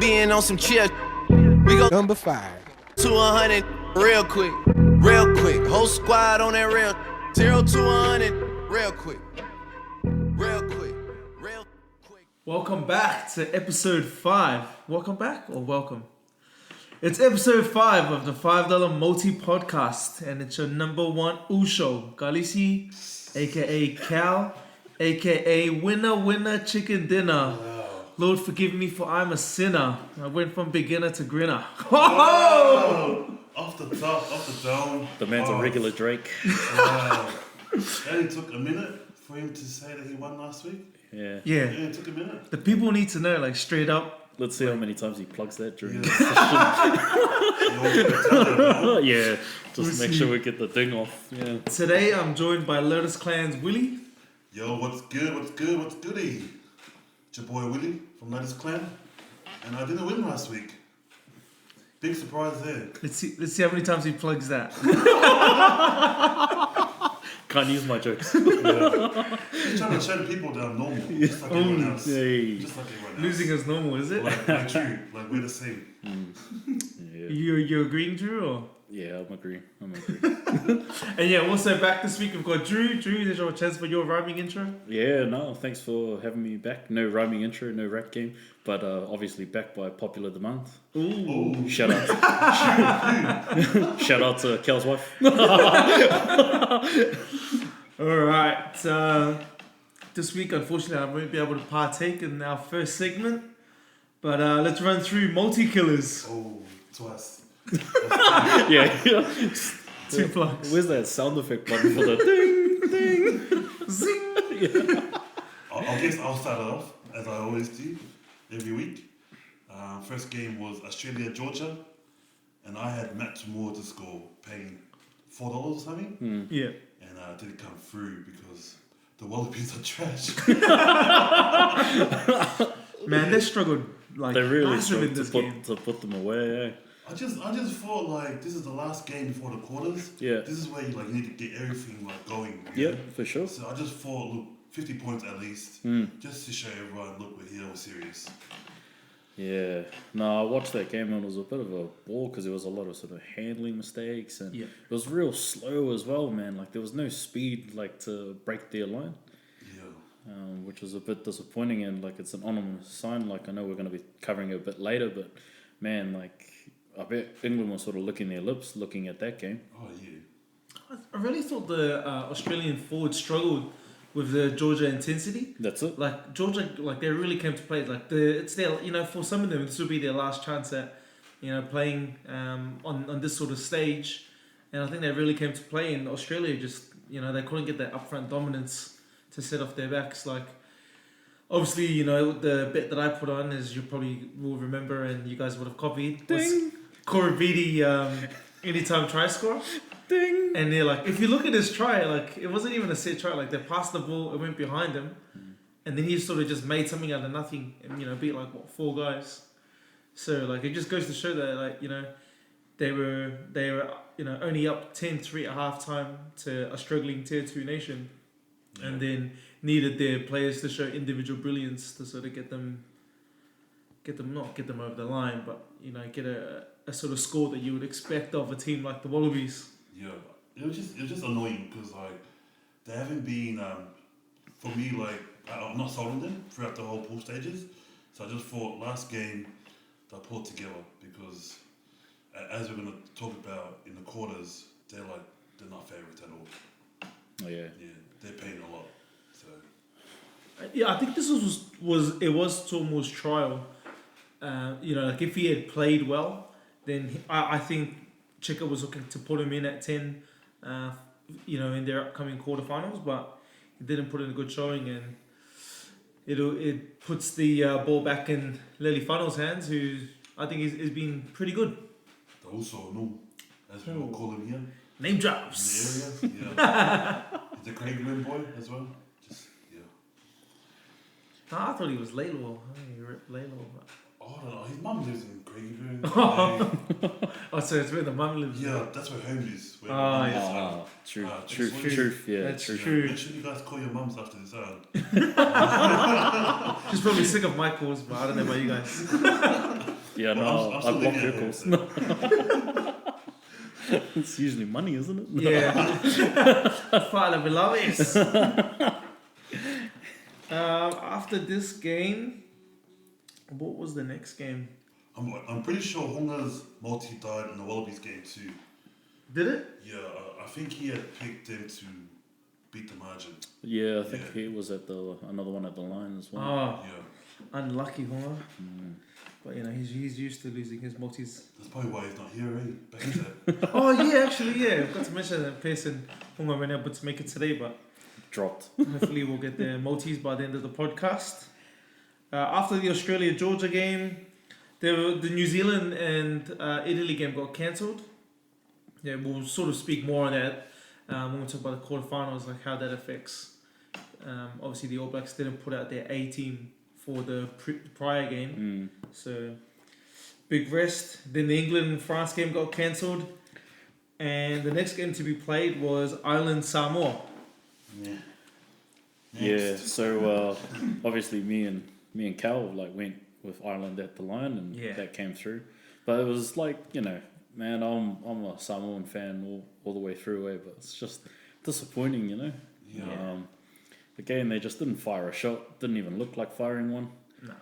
being on some chill. We go Number 5. to 100 real quick, real quick. Whole squad on that real 0 to 100 real quick, real quick, real quick. Welcome back to episode 5. Welcome back or welcome? It's episode 5 of the $5 Multi Podcast, and it's your number one Usho, Kalisi, aka Cal, aka Winner Chicken Dinner. Wow. Lord forgive me for I'm a sinner. I went from beginner to grinner. Wow. Off the top, off the dome. The man's a regular Drake. Wow. It only took a minute for him to say that he won last week. Yeah. Yeah, Yeah, it took a minute. the people need to know, like, straight up. Let's see how many times he plugs that during Yeah. the session. Yeah. Just make sure we get the ding off. Yeah. Today I'm joined by Lotus Clan's Willie. Yo, what's good? What's good? What's goody? It's your boy Willie from Lotus Clan, and I didn't win last week. Big surprise there. Let's see how many times he plugs that. Can't use my jokes. Yeah. Just trying to show the people that I'm normal, just like everyone else. Yay. Just like everyone else. Losing is normal, is it? Like true, like we're the same. Yeah. You agreeing, Drew? Or? Yeah, I'm agree. And yeah, also back this week we've got Drew. Drew, there's your chance for your rhyming intro. Yeah, no, thanks for having me back. No rhyming intro, no rap game, but obviously back by popular demand. Ooh. Shout out. Shout out to Kel's wife. Alright, this week unfortunately I won't be able to partake in our first segment, but let's run through multi-killers. Oh, twice. Yeah. 2 plugs. Where's that sound effect button for the ding, ding? Zing. I guess I'll start it off, as I always do, every week. First game was Australia-Georgia, and I had Matt Moore to score, paying $4 or something, Yeah. and didn't come through because the Wallabies are trash. Man, they struggled like They really massive in struggled this game. to put them away. Yeah. I just thought like this is the last game before the quarters. Yeah. This is where you like need to get everything like going. Yeah, for sure. So I just thought, look, 50 points at least, just to show everyone, look, we're here, we're serious. Yeah, no, I watched that game and it was a bit of a bore because there was a lot of sort of handling mistakes and Yeah. it was real slow as well, man. Like there was no speed like to break their line, Yeah. which was a bit disappointing and like it's an ominous sign. Like I know we're going to be covering it a bit later, but man, like I bet England was sort of licking their lips looking at that game. Oh yeah. I really thought the Australian forwards struggled with the Georgia intensity. That's it. Like Georgia, like they really came to play. Like it's their, for some of them, this will be their last chance at, playing on this sort of stage, and I think they really came to play. And Australia just, they couldn't get that upfront dominance to set off their backs. Like obviously, the bet that I put on, as you probably will remember, and you guys would have copied, was Corey Beattie anytime try score. Ding. And they're like, if you look at his try, like it wasn't even a set try. Like they passed the ball, it went behind him, and then he sort of just made something out of nothing, and beat like 4 guys. So like it just goes to show that like they were only up 10-3 at halftime to a struggling tier 2 nation, and then needed their players to show individual brilliance to sort of get them over the line, but get a sort of score that you would expect of a team like the Wallabies. Yeah. It was just annoying because like they haven't been for me like I'm not sold on them throughout the whole pool stages. So I just thought last game they pulled together because as we're gonna talk about in the quarters, they're not favourites at all. Oh yeah. Yeah, they're paying a lot. So Yeah, I think this was Tormore's trial. Like if he had played well, then I think Chika was looking to put him in at 10, in their upcoming quarterfinals, but he didn't put in a good showing, and it puts the ball back in Lely Funnel's hands, who I think is been pretty good. they also know, as we all call him here, Name in drops. the area. Yeah. He's a Craig Green boy as well. Just yeah. I thought he was Laylaw. I think he ripped Laylaw. Oh, I don't know. His mum lives in Craigieburn. Oh, so it's where the mum lives. Yeah, that's where home is. Where Oh, mum yeah. is, Truth. Yeah, That's truth. true. Make sure you guys call your mums after this out. She's probably sick of my calls, but I don't know about you guys. Yeah, Well, no, I'm I still block thinking your ahead, calls. It's usually money, isn't it? Yeah. Fala Vilaves. After this game, what was the next game? I'm pretty sure Honga's multi died in the Wallabies game too. Did it? Yeah, I think he had picked them to beat the margin. Yeah, I think Yeah. he was at another one at the line as well. Oh, Yeah, unlucky, huh? Mm. But you know, he's used to losing his multis. that's probably why he's not here, eh? Back in that. Oh yeah, actually yeah. I've got to mention that Pearson Hunga weren't able to make it today, but Dropped. hopefully we'll get their multis by the end of the podcast. After the Australia-Georgia game, the New Zealand and Italy game got cancelled. Yeah, we'll sort of speak more on that when we talk about the quarterfinals, like how that affects. Obviously, the All Blacks didn't put out their A team for the prior game, so big rest. Then the England-France game got cancelled, and the next game to be played was Ireland-Samoa. Yeah. Yeah, Next. so obviously me and Cal like went with Ireland at the line, and Yeah. that came through. But it was like, you know, man, I'm a Samoan fan all the way through, but it's just disappointing, you know. Yeah. Again, they just didn't fire a shot, didn't even look like firing one. No.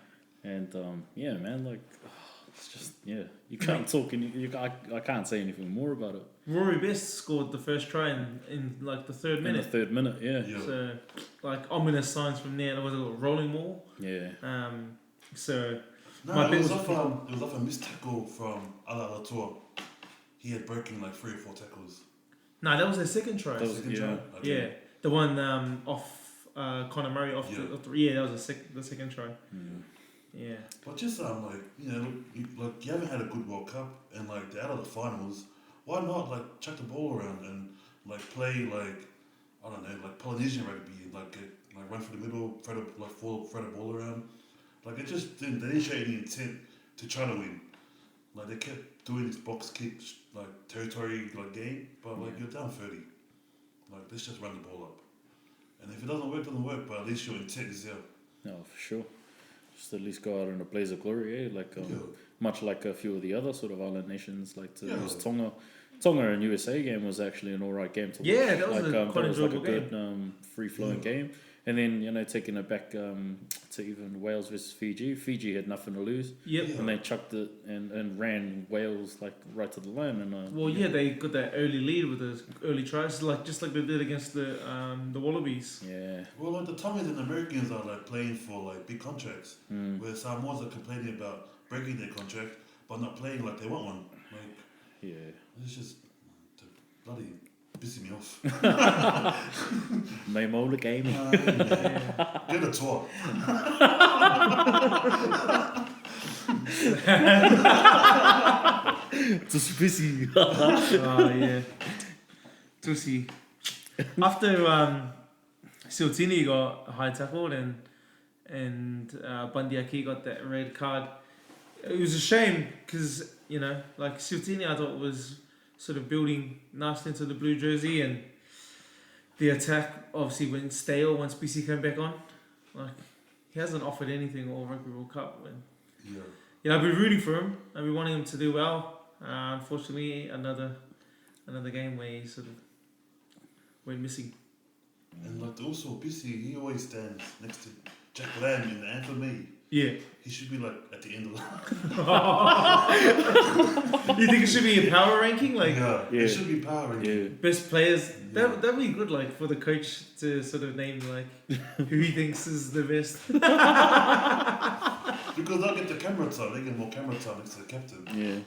And yeah, man, like it's just you can't talk and I can't say anything more about it. Rory Best scored the first try in like the third In the minute. third minute, yeah. Yeah. So, like ominous signs from there. There was a little rolling ball. Yeah. So No, my it bit was was off a missed tackle from Ala Latour. He had broken like 3 or 4 tackles. no, that was their second try. That was- Second yeah. try? Okay. Yeah, the one off Conor Murray off Yeah. yeah, that was the second try. Mm. Yeah. But just like look, you haven't had a good World Cup, and like they're out of the finals. Why not like chuck the ball around and like play like I don't know like Polynesian rugby and like run for the middle, throw the ball around. Like it just they didn't show any intent to try to win. Like they kept doing this box kick like territory like game, but like you're down 30. Like let's just run the ball up. And if it doesn't work, but at least your intent is there. No, for sure. Just at least go out in a blaze of glory, like Yeah. much like a few of the other sort of island nations, like to Yeah. use Tonga and USA game was actually an alright game to watch. Yeah, that was like, a quite that was like a enjoyable good free flowing game. And then taking it back to even Wales versus Fiji. Fiji had nothing to lose, Yep. Yeah. and they chucked it and ran Wales like right to the line. And Well, yeah, they got that early lead with those early tries, just like they did against the Wallabies. yeah, Well, like the Tongas and Americans are like playing for like big contracts, mm. where Samoans are complaining about breaking their contract, but not playing like they want one. Like yeah. it's just bloody pissing me off. Name the game. Get a tour. Just busy. Oh yeah, Tusi. After Siltini got high tackled and Bandiaki got that red card, it was a shame because like Siltini I thought was sort of building nicely into the blue jersey, and the attack obviously went stale once BC came back on. Like he hasn't offered anything all Rugby World Cup, and Yeah. I've been rooting for him. I've been wanting him to do well. Unfortunately, another game where he sort of went missing. And like also Bissy, he always stands next to Jack Lamb in the anthem. Me. Yeah. He should be like at the end of the You think it should be a power ranking, like yeah. Yeah. It should be power. Yeah. best players? Yeah. That'd be good, like for the coach to sort of name like who he thinks is the best. Because they'll get the camera time. They get more camera time next to the captain. Yeah.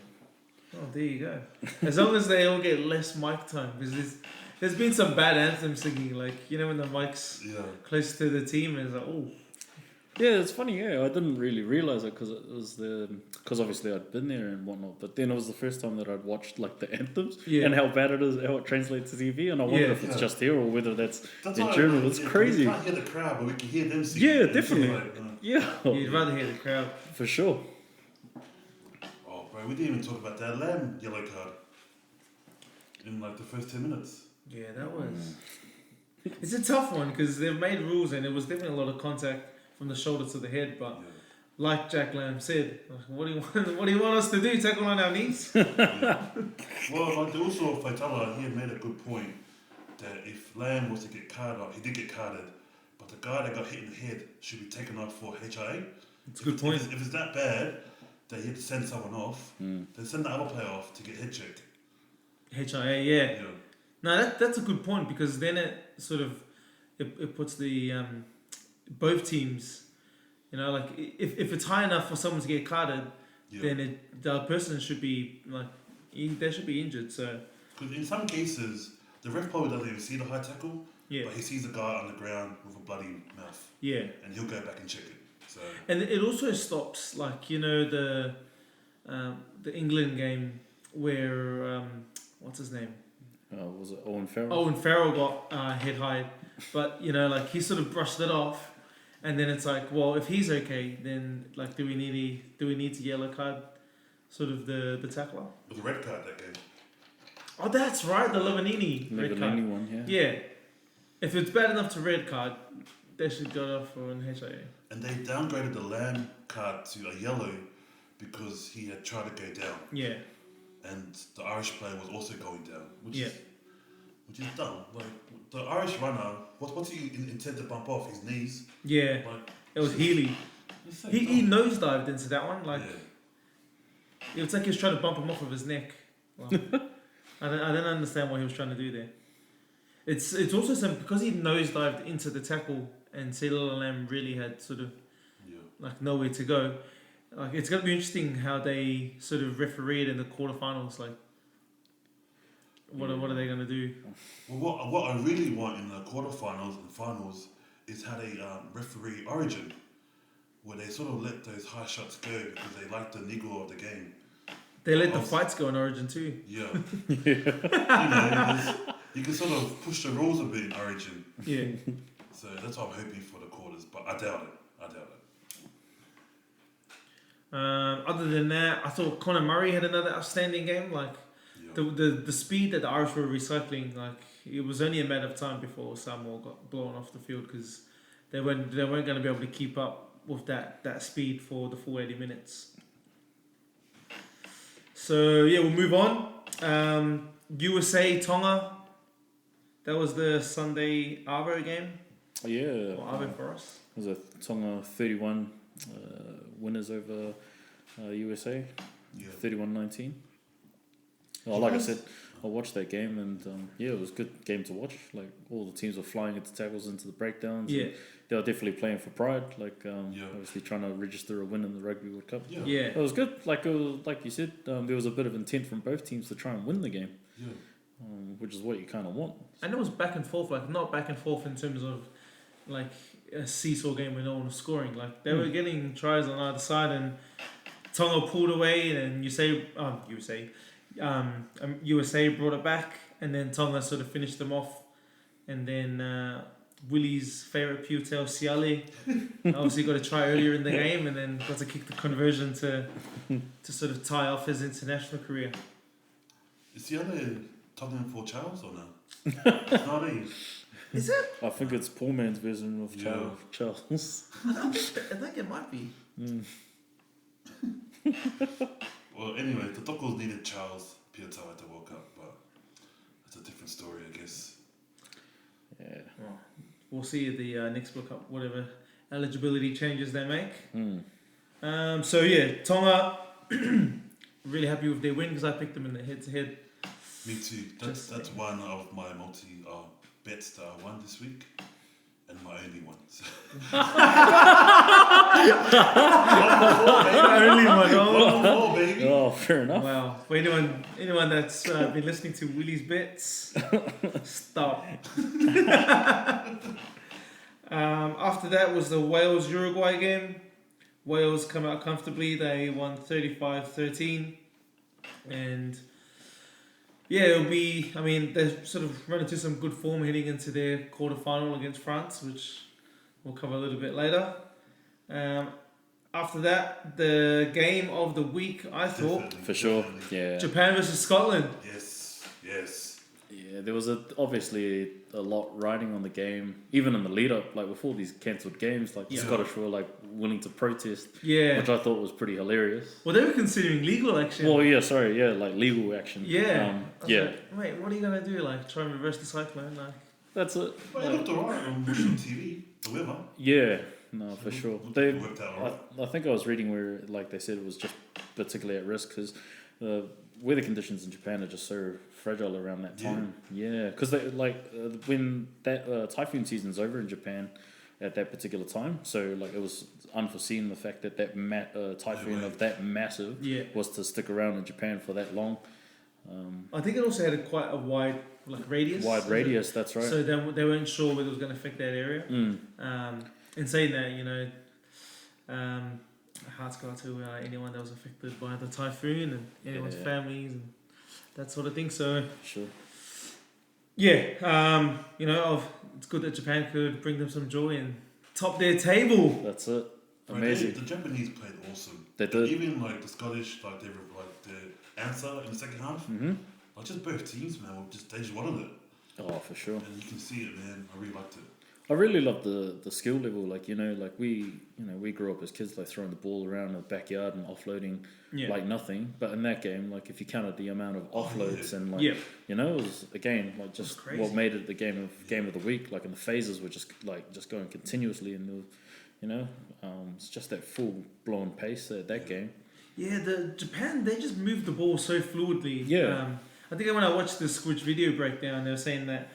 Oh, there you go. As long as they all get less mic time, because there's been some bad anthem singing, like when the mic's Yeah. close to the team, and it's like, oh, Yeah, it's funny. Yeah, I didn't really realize it because obviously I'd been there and whatnot. But then it was the first time that I'd watched like the anthems Yeah. and how bad it is, how it translates to TV. And I wonder Yeah. if it's Yeah. just here or whether that's That's in why, general. like, It's yeah, crazy. We can't hear the crowd, but we can hear them singing. Yeah, And it's definitely. like, Yeah, you'd rather hear the crowd. for sure. oh, bro, we didn't even talk about that Lamb yellow card in like the first 10 minutes. Yeah, that was. It's a tough one because they've made rules and it was definitely a lot of contact from the shoulder to the head, but like Jack Lamb said, like, what do you want? What do you want us to do? Tackle on our knees? Well, like also Faitala, he had made a good point that if Lamb was to get carded, he did get carded, but the guy that got hit in the head should be taken off for HIA. It's a good point. If it's that bad that he had to send someone off, then send the other player off to get head check. HIA, yeah. Yeah. No, that's a good point because then it sort of it puts the both teams, you know, like if it's high enough for someone to get carded, then the person should be like they should be injured. So because in some cases the ref probably doesn't even see the high tackle, yeah, but he sees a guy on the ground with a bloody mouth, yeah, and he'll go back and check it. So and it also stops like you know the England game where what's his name? Was it Owen Farrell? Owen Farrell got head high, but you know, like he sort of brushed it off, and then it's like, well, if he's okay, then like, do we need to yellow card, sort of the tackler? it was a red card that game. Oh, that's right, the Levanini red card. Levanini one, yeah. Yeah, if it's bad enough to red card, they should go off for an HIA. And they downgraded the Lamb card to a yellow because he had tried to go down. Yeah, And the Irish player was also going down, which yeah, is dumb. Like the Irish runner, what's he intend to bump off his knees? yeah. Like It was Healy. it's so He dumb. nosedived into that one. Like Yeah. it was like he was trying to bump him off of his neck. Like, I don't understand what he was trying to do there. It's also some because he nosedived into the tackle and Cedal Lamb really had sort of like nowhere to go. Like it's gonna be interesting how they sort of referee it in the quarterfinals. Like, what are they gonna do? Well, what I really want in the quarterfinals and finals is how they referee Origin, where they sort of let those high shots go because they like the niggle of the game. They let the fights go in Origin too. Yeah. You know, you can sort of push the rules a bit in Origin. Yeah. So that's what I'm hoping for the quarters, but I doubt it. Other than that, I thought Conor Murray had another outstanding game. Like the speed that the Irish were recycling, like it was only a matter of time before Samoa got blown off the field because they weren't going to be able to keep up with that speed for the full 80 minutes. So yeah, we'll move on. USA Tonga. That was the Sunday Arvo game. Yeah. Or Arvo for us. It was a Tonga 31 winners over USA. Yeah. 31-19. Well, like I said, I watched that game and yeah, it was a good game to watch. Like all the teams were flying into tackles, into the breakdowns. Yeah. They were definitely playing for pride. Like obviously trying to register a win in the Rugby World Cup. Yeah. It was good. Like you said, there was a bit of intent from both teams to try and win the game. Yeah. Which is what you kind of want. And it was back and forth, like not back and forth in terms of like a seesaw game where no one was scoring. Like they were getting tries on either side, and Tonga pulled away, and USA brought it back, and then Tonga sort of finished them off, and then Willie's favourite Putel Siale obviously got a try earlier in the game, and then got to kick the conversion to sort of tie off his international career. Is the other Tottenham for Charles or no? It's not he. Is it? I think it's poor man's version of Charles. I think it might be. Well, anyway, the Dockers needed Charles Piutau at the World Cup, but that's a different story, I guess. Yeah. Well, we'll see at the next World Cup, whatever eligibility changes they make. So yeah, Tonga, really happy with their win because I picked them in the head-to-head. Me too. That's one of my multi bets that I won this week, and my only one. So. Only one. Oh, baby. Oh, fair enough. Wow. For anyone that's been listening to Willie's bets, stop. After that was the Wales-Uruguay game. Wales come out comfortably. They won 35-13. And yeah, it'll be, I mean, they're sort of running into some good form heading into their quarterfinal against France, which we'll cover a little bit later. After that, the game of the week, I thought, For sure. Yeah. Japan versus Scotland. Yes. Yeah, there was obviously a lot riding on the game, even in the lead up, like with all these cancelled games, like the Yeah. Scottish were like willing to protest, Yeah. which I thought was pretty hilarious. Well, they were considering legal action. Well, like legal action. Yeah. I was Yeah, like, wait, what are you gonna do? Like, try and reverse the cyclone? Like, that's it. But it looked alright on watching TV, the weather. Yeah, no, for sure. It worked out alright. I think I was reading where, like they said, it was just particularly at risk because the weather conditions in Japan are just so fragile around that time. Yeah, because when that typhoon season's over in Japan at that particular time, so like it was unforeseen the fact that typhoon of that massive was to stick around in Japan for that long. I think it also had quite a wide radius. Wide radius, that's right. So they weren't sure whether it was going to affect that area. In saying that, hearts go out to anyone that was affected by the typhoon and anyone's families and that sort of thing. So Sure. yeah, it's good that Japan could bring them some joy and top their table. That's it. Right, Amazing. the Japanese played awesome. They did. Even like the Scottish, like they were like the answer in the second half. Mm-hmm. Like just both teams, man, they just wanted it, Oh, for sure. and you can see it, man. I really liked it. I really love the skill level. Like we grew up as kids like throwing the ball around in the backyard and offloading like nothing. But in that game, like if you counted the amount of offloads and like it was again like just what made it the game of the week. Like in the phases were just going continuously, and it's just that full blown pace at that game. Yeah, the Japan, they just moved the ball so fluidly. Yeah. I think when I watched the Squidge video breakdown, they were saying that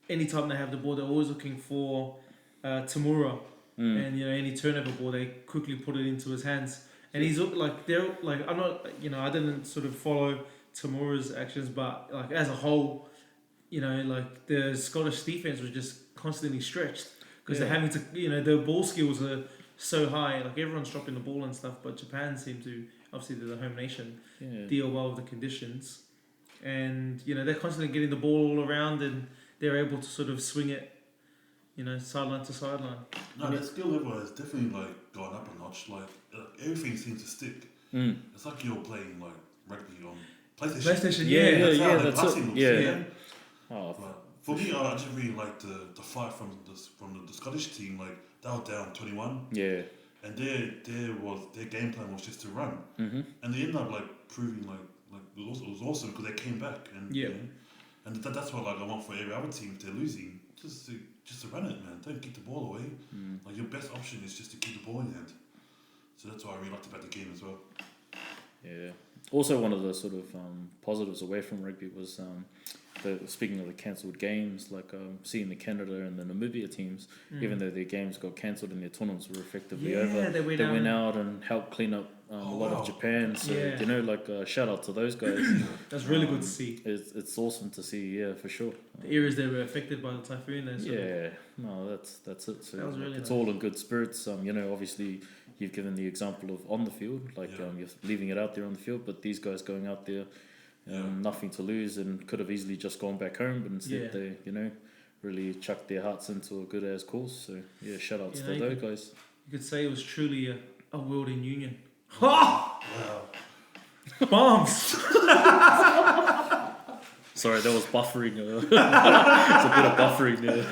anytime they have the ball, they're always looking for Tamura. And, any turnover ball, they quickly put it into his hands. And he's I'm not, I didn't sort of follow Tamura's actions, but like as a whole, the Scottish defense was just constantly stretched because they're having to, their ball skills are so high. Like everyone's dropping the ball and stuff, but Japan seem to, obviously they're the home nation, deal well with the conditions. And, they're constantly getting the ball all around and they're able to sort of swing it, sideline to sideline. No, their skill level has definitely like gone up a notch. Like everything seems to stick. It's like you're playing like rugby on PlayStation. Yeah, that's it. Yeah. Oh. For me, I just really like the fight from the Scottish team. Like they were down 21. Yeah. And their game plan was just to run. Mm-hmm. And they ended up like proving like it was awesome because they came back and and that's what I want for every other team if they're losing. Just to run it, man. Don't get the ball away. Like your best option is just to keep the ball in your hand. So that's what I really liked about the game as well. Yeah. Also, one of the sort of positives away from rugby was speaking of the cancelled games, like seeing the Canada and the Namibia teams, even though their games got cancelled and their tournaments were effectively over, they went out and helped clean up a lot of Japan. So shout out to those guys. That's really good to see. It's awesome to see, for sure. The areas that were affected by the typhoon. That's it. So that was really it's nice. all in good spirits. Obviously you've given the example of on the field, you're leaving it out there on the field, but these guys going out there. Nothing to lose and could have easily just gone back home, but instead they, really chucked their hearts into a good as cause. So shout outs to those guys. You could say it was truly a world in union. Ha! Wow. Bombs. Sorry, that was buffering. It's a bit of buffering there.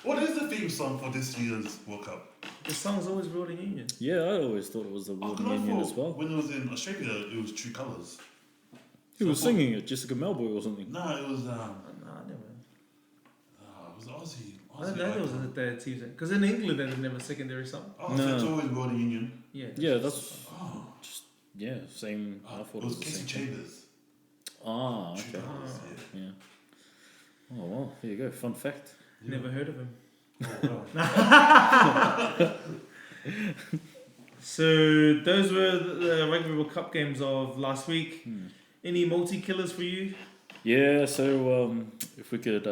What is the theme song for this year's World Cup? The song's always World in Union. Yeah, I always thought it was the World in Union as well. When it was in Australia, it was True Colours. Who was singing it? Jessica Melbourne or something? No, it was No, I never. it was Aussie. I don't know there was a team because in England they didn't have a secondary song. Oh, so it's always World in Union. Yeah. That's same. I thought it was Casey Chambers. Ah, okay. True Colours, Yeah. Oh well, there you go. Fun fact. Never heard of him. So those were the Rugby World Cup games of last week. Any multi-killers for you? Yeah, so if we could,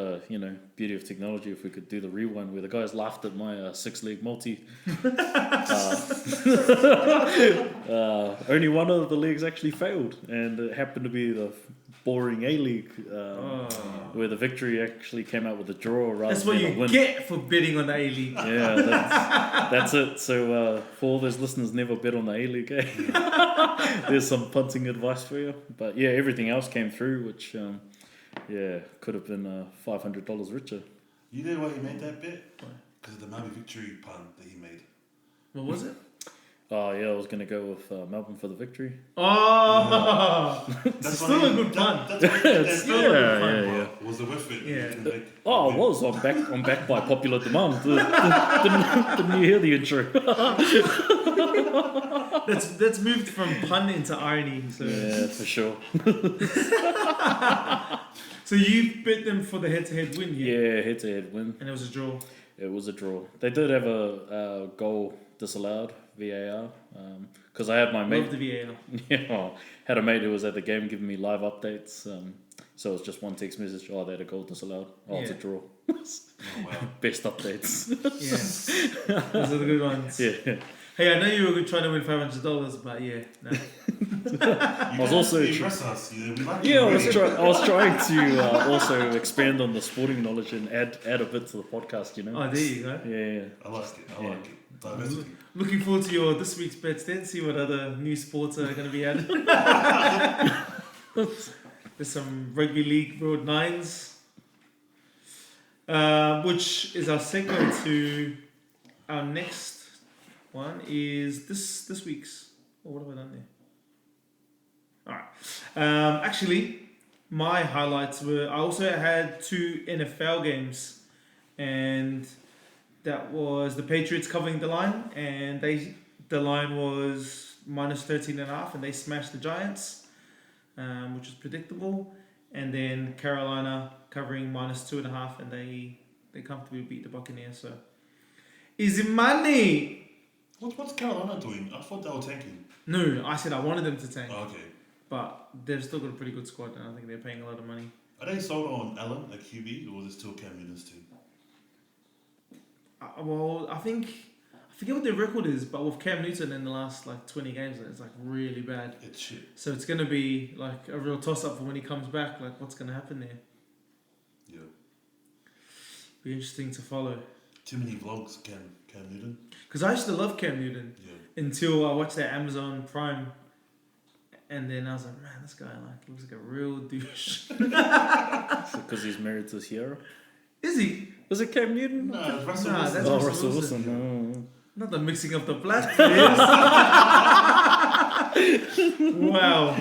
beauty of technology, if we could do the rewind where the guys laughed at my 6-leg multi. Only one of the legs actually failed, and it happened to be the boring A-League, where the victory actually came out with a draw rather That's what than a win. you get for bidding on the A-League. Yeah, that's it. So for all those listeners, never bet on the A-League. There's some punting advice for you. But yeah, everything else came through, which could have been $500 richer. You know why you made that bet? because of the Maui victory pun that he made. What was it? Oh yeah, I was gonna go with Melbourne for the victory. Oh, it's still a good pun. That's still a good pun. Yeah. Was it worth it? Yeah. Oh, I was. I'm back by popular demand. Didn't you hear the intro? That's moved from pun into irony. So. Yeah, for sure. So you bet them for the head-to-head win, yeah? Yeah, head-to-head win. And it was a draw. It was a draw. They did have a goal disallowed, VAR, because I had my mate. Love the VAR. Yeah, had a mate who was at the game giving me live updates. So it was just one text message. Oh, they had a goal disallowed. Oh, it's a Yeah. draw. Oh, wow. Best updates. Yeah, those are the good ones. Yeah. Hey, I know you were trying to win $500, but yeah, no. I was also impress us. We like Yeah, you I was already. trying to also expand on the sporting knowledge and add a bit to the podcast. You know. Oh, there you go. Yeah. I like it. I like it. Diversity. Looking forward to your this week's bets then, see what other new sports are going to be added. There's some rugby league World Nines, which is our segue to our next one is this week's. Oh, what have I done there? Alright. Actually, my highlights were I also had 2 NFL games, and that was the Patriots covering the line, and the line was -13.5, and they smashed the Giants, which was predictable. And then Carolina covering -2.5, and they comfortably beat the Buccaneers. So easy money. What's Carolina doing? I thought they were tanking. No, I said I wanted them to tank, Oh, okay. but they've still got a pretty good squad, and I think they're paying a lot of money. Are they sold on Allen at QB, or is it still Cam Newton's team? Well, I forget what their record is, but with Cam Newton in the last 20 games, it's really bad. It's shit. So it's gonna be a real toss-up for when he comes back. What's gonna happen there? Yeah. Be interesting to follow. Too many vlogs, Cam Newton. Because I used to love Cam Newton until I watched that Amazon Prime, and then I was like, man, this guy looks like a real douche. Because he's married to Sierra. Is he? Was it Cam Newton? No, it's Russell Nah, Wilson. that's Oh, Russell Russell Wilson. Wilson. Not the mixing of the black players. Wow.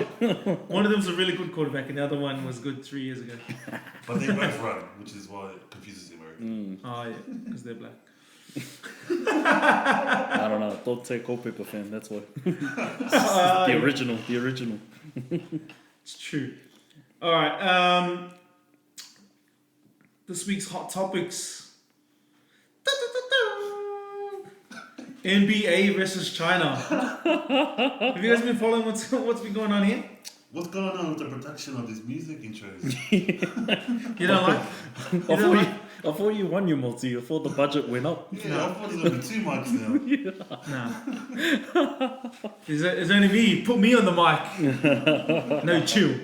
One of them's a really good quarterback, and the other one was good 3 years ago. But they both run, which is why it confuses the American. Oh yeah, because they're black. I don't know. Don't take Culpeper fan. That's why. The original. It's true. All right. This week's hot topics. NBA versus China. Have you guys been following what's been going on here? What's going on with the production of these music intros? You don't like? I thought you won your multi. I thought the budget went up. Yeah, I thought it was going to be too much now. Nah. It's only me. Put me on the mic. No, chill.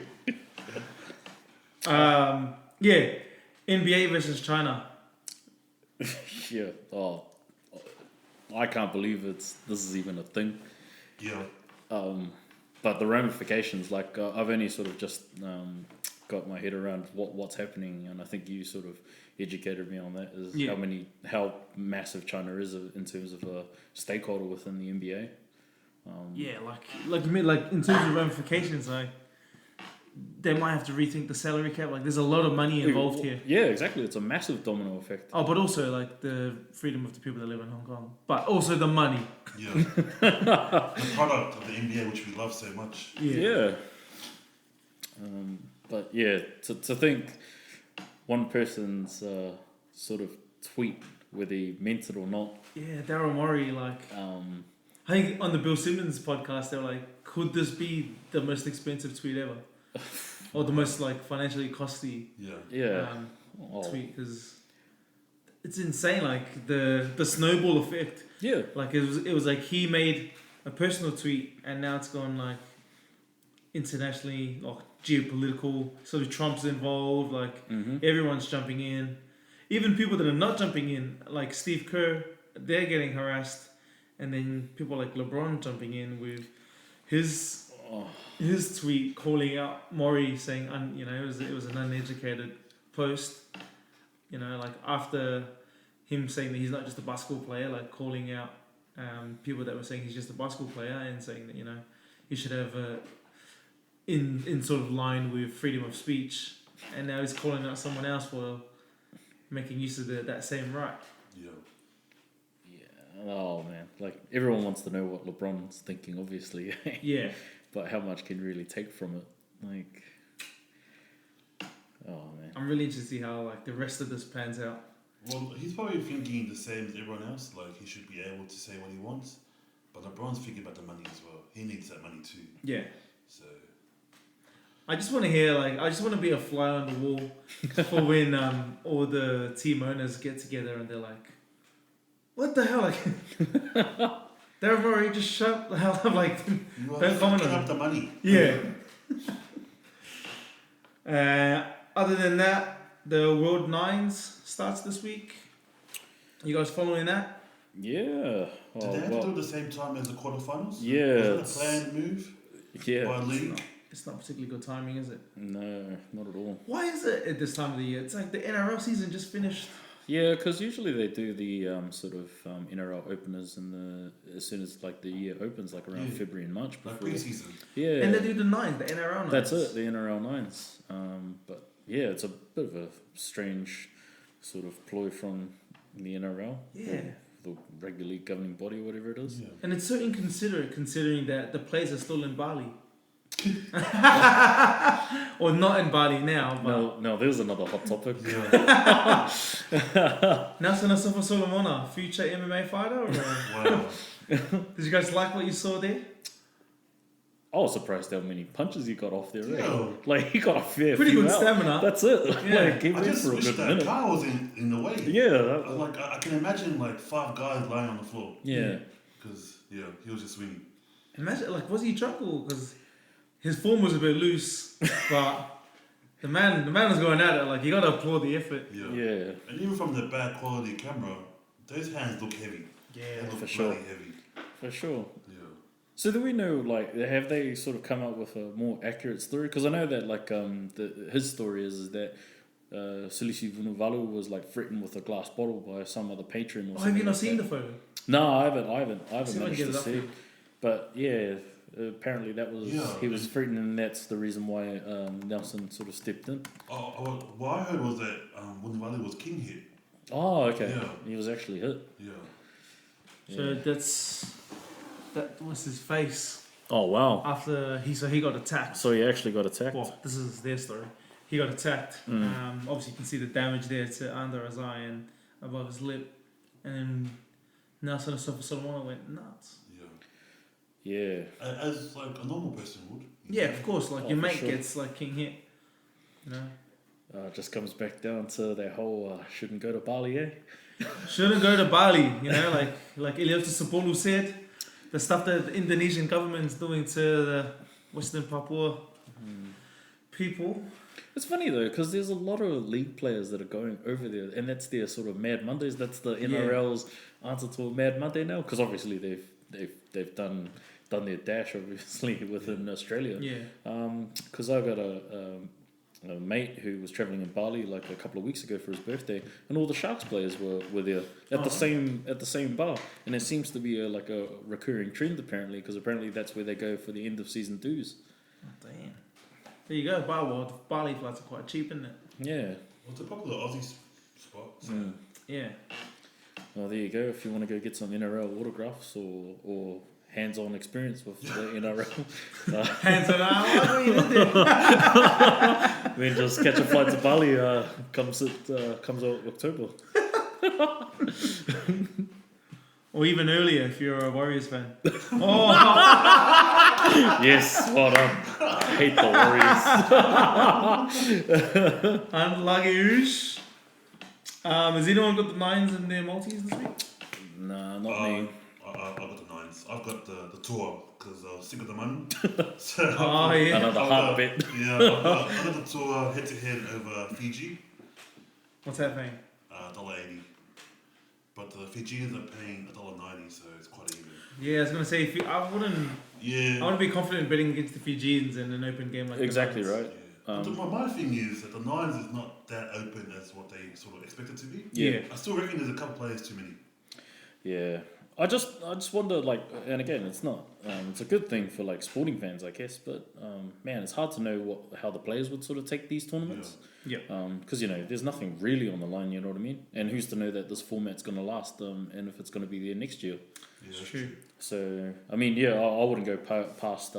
Yeah. NBA versus China. Yeah. Oh, I can't believe this is even a thing. Yeah. But the ramifications, I've only sort of just got my head around what's happening, and I think you sort of educated me on that. Is how massive China is in terms of a stakeholder within the NBA. Yeah, in terms of ramifications, they might have to rethink the salary cap. There's a lot of money involved here. Yeah, exactly. It's a massive domino effect. Oh, but also the freedom of the people that live in Hong Kong, but also the money. Yeah. The product of the NBA, which we love so much. Yeah. But yeah, to think one person's sort of tweet, whether he meant it or not. Yeah, Daryl Morey, I think on the Bill Simmons podcast, they were like, could this be the most expensive tweet ever? Or the most financially costly tweet? Because it's insane, the snowball effect. Yeah. It was he made a personal tweet, and now it's gone internationally, geopolitical. Sort of Trump's involved. Everyone's jumping in. Even people that are not jumping in, like Steve Kerr, they're getting harassed, and then people like LeBron jumping in with his tweet calling out Maury, saying it was an uneducated post. After him saying that he's not just a basketball player, like calling out people that were saying he's just a basketball player and saying that he should have in sort of line with freedom of speech, and now he's calling out someone else for making use of that same right. Yeah. Yeah. Oh man, like everyone wants to know what LeBron's thinking, obviously. Yeah. But how much can you really take from it? Like, oh man. I'm really interested to see how like the rest of this pans out. Well, he's probably thinking the same as everyone else. Like he should be able to say what he wants, but LeBron's thinking about the money as well. He needs that money too. Yeah. So. I just want to hear I just want to be a fly on the wall for when all the team owners get together and they're like, "What the hell?" Like, Daryl Morey, just shut the hell up! Like, don't comment on up the money. Yeah. Other than that, the World Nines starts this week. You guys following that? Yeah. Did they have to do it at the same time as the quarterfinals? Yeah. Was it a planned move? Yeah. By league? It's not particularly good timing, is it? No, not at all. Why is it at this time of the year? It's like the NRL season just finished. Yeah, because usually they do the sort of NRL openers as soon as like the year opens, like around February and March before. Like pre-season. Yeah. And they do the nines, the NRL nines. That's it, the NRL nines. But yeah, it's a bit of a strange sort of ploy from the NRL. Yeah. The regularly governing body, whatever it is. Yeah. And it's so inconsiderate considering that the players are still in Bali. Or not in Bali now, but No, there's another hot topic. Nelson Asafa Solomona, future MMA fighter? Or Wow. did you guys like what you saw there? I was surprised how many punches he got off there. Right? Yeah. Like he got a fair Pretty few good out. stamina. That's it. Yeah. Like, he I went just for a wish good that minute. car was in the way. Yeah. Like I can imagine like 5 guys lying on the floor. Yeah. Because he was just swinging. Imagine, like, was he drunk or because his form was a bit loose, but the man was going at it. Like, you gotta applaud the effort. Yeah. And even from the bad quality camera, those hands look heavy. Yeah, They look for sure. bloody heavy. For sure. Yeah. So do we know, like, have they sort of come up with a more accurate story? Because I know that, like, his story is that Kalisi Vunivalu was, like, threatened with a glass bottle by some other patron or something. Have you not like seen that. the photo? No, I haven't See if I can managed get to it up see. for you. But, yeah, apparently that was, Yeah. he was threatened and that's the reason why Nelson sort of stepped in. What I heard was that Wunwali was king hit. Oh, okay. Yeah. He was actually hit. Yeah. So that was his face Oh, wow. after he got attacked. So he actually got attacked. Well, this is their story. He got attacked. Obviously, you can see the damage there to under his eye and above his lip. And then Nelson Solomon went nuts. Yeah. Yeah. As like a normal person would. Yeah, of course. Like, Oh, your for mate sure. gets, like, king hit. You know? It just comes back down to that whole shouldn't go to Bali, eh? Shouldn't go to Bali, you know? Like Eliota Sapolu said, the stuff that the Indonesian government's doing to the Western Papua people. It's funny though, because there's a lot of league players that are going over there, and that's their sort of Mad Mondays. That's the NRL's answer to a Mad Monday now, because obviously they've done their dash obviously within Australia. Yeah. Because I got a mate who was travelling in Bali like a couple of weeks ago for his birthday, and all the Sharks players were there at the same bar, and it seems to be a recurring trend apparently, because apparently that's where they go for the end of season dues. Oh, damn. There you go. Bali flights are quite cheap, isn't it? Yeah. Well, it's a popular Aussie spot. So. Yeah. Well, there you go. If you want to go get some NRL autographs or hands-on experience with the NRL, Hands on what are you doing? then just catch a flight to Bali. Comes out October. Or even earlier if you're a Warriors fan. Oh, Yes, spot on. I hate the Warriors. unlucky oosh. Has anyone got the nines in their multis this week? Nah, not me. I've got the 9s. I've got the tour because I was sick of the money. So Oh, yeah. Another hard bet. Yeah, I've got the tour head to head over Fiji. What's that thing? $1.80. But the Fijians are paying $1.90, so it's quite even. Yeah, I was gonna say I wouldn't Yeah. be confident betting against the Fijians in an open game like Exactly the Lions. right. My thing is that the Nines is not that open as what they sort of expect it to be. Yeah. I still reckon there's a couple players too many. Yeah. I just wonder, like, and again, it's not, it's a good thing for like sporting fans, I guess, but man, it's hard to know how the players would sort of take these tournaments. Yeah. Because there's nothing really on the line, you know what I mean? And who's to know that this format's going to last, and if it's going to be there next year? Yeah, It's true. So I mean, yeah, I wouldn't go past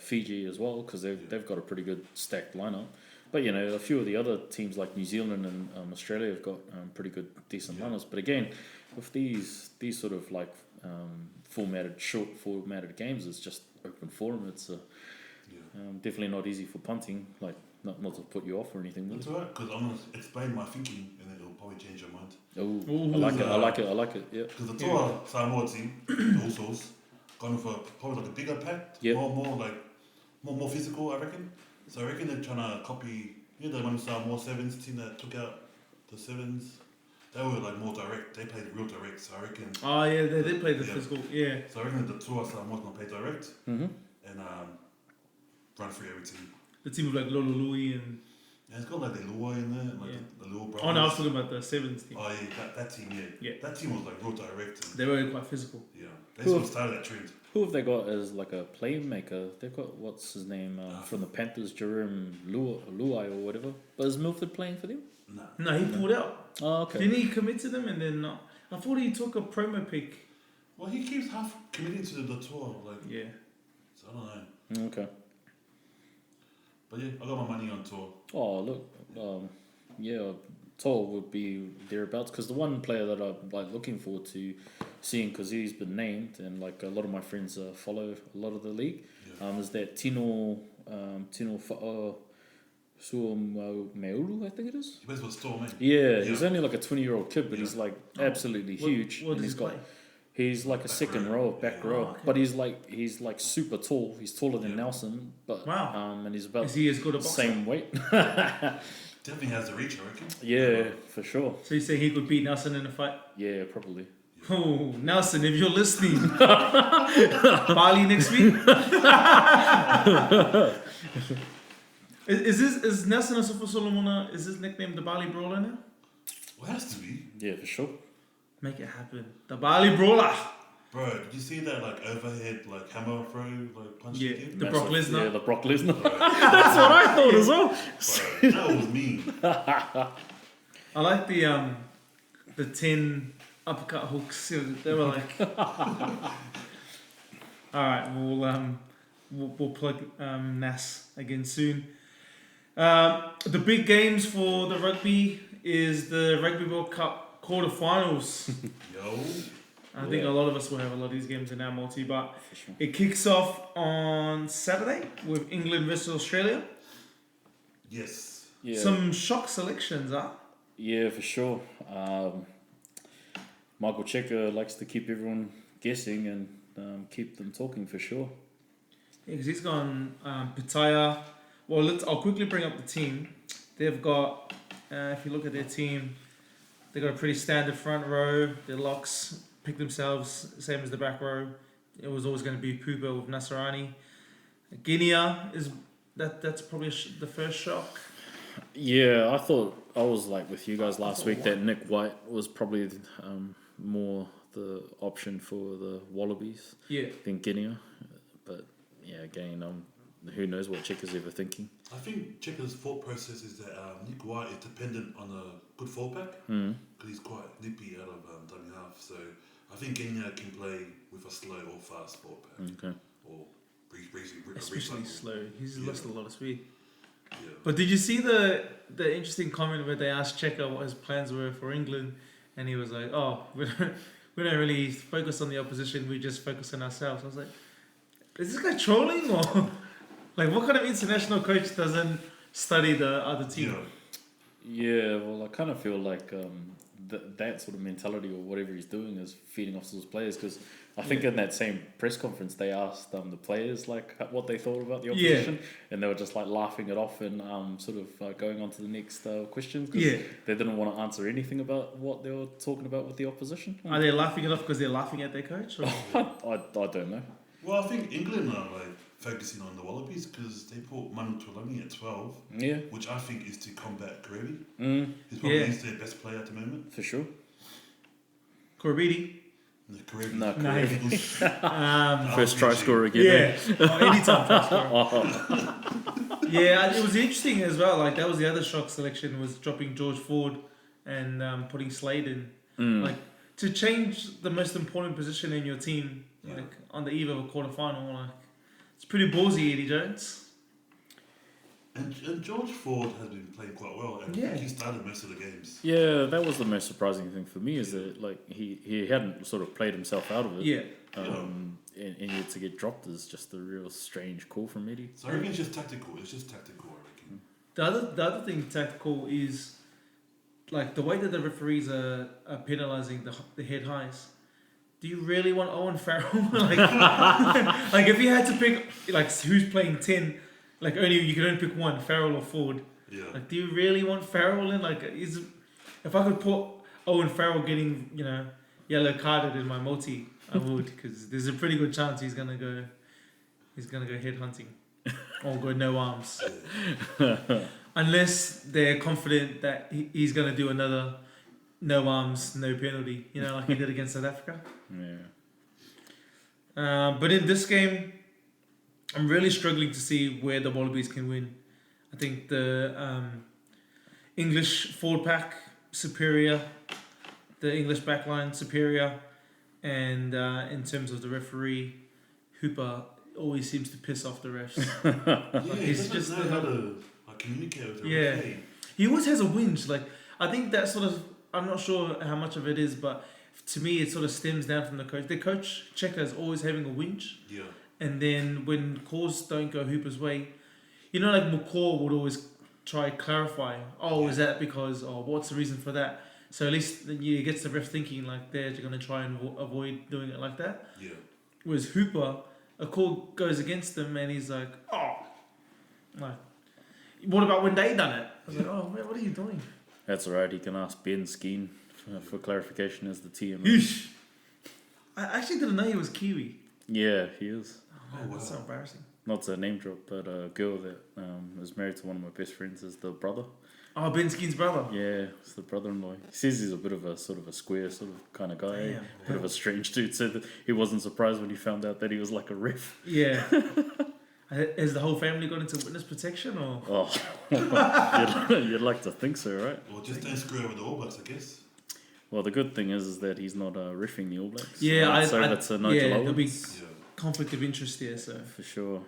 Fiji as well, because they've got a pretty good stacked lineup. But a few of the other teams like New Zealand and Australia have got pretty good, decent lineups. But again, with these sort of like short formatted games, it's just open forum. It's definitely not easy for punting. Like not to put you off or anything. That's alright, because I'm gonna explain my thinking, and then it'll probably change your mind. Oh, I like it. Yeah. Because the Toa Samoa team, the Usos, gone for probably like a bigger pack, more physical, I reckon. So I reckon they're trying to copy, the one Samoa Sevens team that took out the Sevens. They were like more direct. They played real direct. So I reckon. Oh yeah, they did play the physical. Yeah. So I reckon the Toa Samoa's gonna play direct Mm-hmm. and run through every team. The team with like Lolo Louis and. Yeah, it's got like the Lua in there, like the Lua brothers. Oh no, I was talking about the Sevens team. Oh yeah, that team, yeah. That team was like real direct. And, they were quite physical. Yeah, they sort of started that trend. Who have they got as like a playmaker? They've got, what's his name, from the Panthers, Jerome Luai or whatever. But is Milford playing for them? Nah. No, he pulled out. Oh, okay. Didn't he commit to them and then not? I thought he took a promo pick. Well, he keeps half committing to the tour, like. Yeah. So I don't know. Okay. But yeah, I got my money on tour. Oh, look, Toll would be thereabouts, because the one player that I'm like looking forward to seeing, because he's been named and like a lot of my friends follow a lot of the league, is that Tino Fa'o Meulu, I think it is. He plays for Storm, man. Yeah, he's only like a 20-year-old kid, but he's like absolutely huge. What and does he play? He's like a second row, back row, okay. but he's like super tall. He's taller than Nelson, but and he's about Is he as good a boxer? same weight. Definitely has the reach, I reckon. Yeah, for sure. So you say he could beat Nelson in a fight? Yeah, probably. Oh, Nelson, if you're listening, Bali next week. Is Nelson Asofo Solomona? Is his nickname the Bali Brawler now? Well, it has to be. Yeah, for sure. Make it happen. The Bali Brawler. Bro, did you see that like overhead like hammer throw like punch? Yeah, he did? the Brock Lesnar. Yeah, the Brock Lesnar. Bro, That's what I thought as well. bro, that was mean. I like the 10 uppercut hooks. They were like. All right, we'll plug Nas again soon. The big games for the rugby is the Rugby World Cup quarterfinals. Yo. I think a lot of us will have a lot of these games in our multi, but Sure. it kicks off on Saturday with England versus Australia. Yes. Yeah. Some shock selections, huh? Yeah, for sure. Michael Checker likes to keep everyone guessing and keep them talking for sure. Yeah, because he's gone Pitaya. Well, I'll quickly bring up the team. They've got, if you look at their team, they've got a pretty standard front row. Their locks pick themselves, same as the back row. It was always going to be Pupa with Nasarani. Guinea that's probably the first shock. Yeah, I thought I was like with you guys last week that Nick White was probably more the option for the Wallabies than Guinea. But yeah, again, who knows what Checker's ever thinking. I think Checker's thought process is that Nick White is dependent on a good fallback because he's quite nippy out of dummy half. So I think Guinea can play with a slow or fast fallback. Okay. Or Especially recycle. slow. He's lost a lot of speed. Yeah. But did you see the interesting comment where they asked Checker what his plans were for England, and he was like, "Oh, we don't really focus on the opposition. We just focus on ourselves." I was like, "Is this guy trolling or like what kind of international coach doesn't study the other team?" Yeah, well, I kind of feel like that sort of mentality or whatever he's doing is feeding off those players, because I think in that same press conference they asked the players like what they thought about the opposition, and they were just like laughing it off and sort of going on to the next questions because they didn't want to answer anything about what they were talking about with the opposition. Are they laughing it off because they're laughing at their coach? Or? I don't know. Well, I think England are like focusing on the Wallabies because they put Manu Tuilagi at 12, Yeah. which I think is to combat Karevi. Mm, He's probably Yeah. their best player at the moment. for sure. Corbidi. No, Karevi. No, No. Karevi. First try scorer again. Yeah. Oh, anytime try scorer. Oh. Yeah, it was interesting as well. Like that was the other shock selection was dropping George Ford and putting Slade in. Like to change the most important position in your team, like on the eve of a quarterfinal, like it's pretty ballsy, Eddie Jones. And George Ford has been playing quite well, and I think he started most of the games. Yeah, that was the most surprising thing for me is that like he hadn't sort of played himself out of it. Yeah. And yet to get dropped is just a real strange call from Eddie. So I reckon it's just tactical. It's just tactical, I reckon. The other thing tactical is like the way that the referees are penalising the head highs. Do you really want Owen Farrell? like if you had to pick like who's playing 10, like you can only pick one, Farrell or Ford. Yeah. Like do you really want Farrell in? Like if I could put Owen Farrell getting yellow carded in my multi, I would, because there's a pretty good chance he's gonna go head hunting or go no arms. Unless they're confident that he's going to do another no arms, no penalty, like he did against South Africa. Yeah. But in this game, I'm really struggling to see where the Wallabies can win. I think the English forward pack superior, the English backline superior, and in terms of the referee, Hooper always seems to piss off the refs. Yeah, he's just know how to communicate with the referee. He always has a whinge. Like I think that sort of, I'm not sure how much of it is, but to me it sort of stems down from the coach. The coach Checker is always having a whinge. Yeah. And then when calls don't go Hooper's way, like McCaw would always try to clarify. Oh, is that because? Oh, what's the reason for that? So at least it gets the ref thinking like they're going to try and avoid doing it like that. Yeah. Whereas Hooper, a call goes against him and he's like, oh, like, what about when they done it? I was like, oh, man, what are you doing? That's alright. You can ask Ben Skeen for clarification as the TM. Yeesh. I actually didn't know he was Kiwi. Yeah, he is. Oh, man, that's so embarrassing. Not to name drop, but a girl that was married to one of my best friends is the brother. Oh, Ben Skeen's brother. Yeah, it's the brother-in-law. He says he's a bit of a sort of a square sort of kind of guy. Damn. Bit of a strange dude. Said that he wasn't surprised when he found out that he was like a ref. Yeah. Has the whole family gone into witness protection or? Oh, you'd like to think so, right? Well, just don't screw over the All Blacks, I guess. Well, the good thing is that he's not reffing the All Blacks. Yeah, so that's a Nigel there'll be Owens. conflict of interest there. So For sure.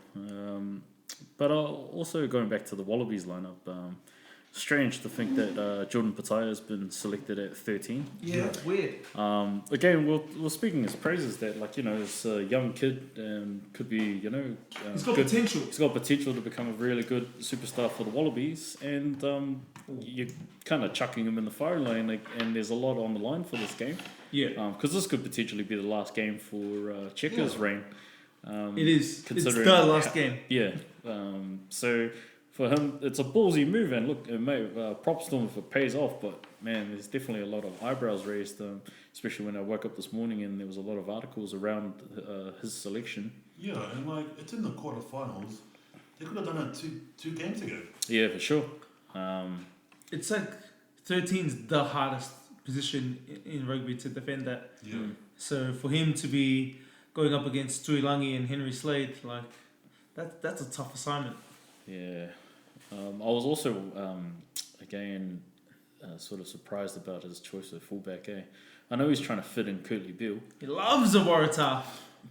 But also going back to the Wallabies lineup, strange to think that Jordan Pataya has been selected at 13. yeah, weird. Again, we're speaking his praises that, like, this young kid could be, He's got good. potential. He's got potential to become a really good superstar for the Wallabies, and you're kind of chucking him in the fire lane, and there's a lot on the line for this game. Yeah, Because this could potentially be the last game for Checker's reign. it is. It's considering the last game. Yeah. So for him, it's a ballsy move, and look, props to him if it pays off. But man, there's definitely a lot of eyebrows raised, especially when I woke up this morning and there was a lot of articles around his selection. Yeah, and like it's in the quarterfinals. They could have done it two games ago. Yeah, for sure. It's like 13's the hardest position in rugby to defend that. Yeah. So for him to be going up against Tuilagi and Henry Slade, like that's a tough assignment. Yeah. I was also again sort of surprised about his choice of fullback. I know he's trying to fit in Curtly Beale, He loves a Waratah.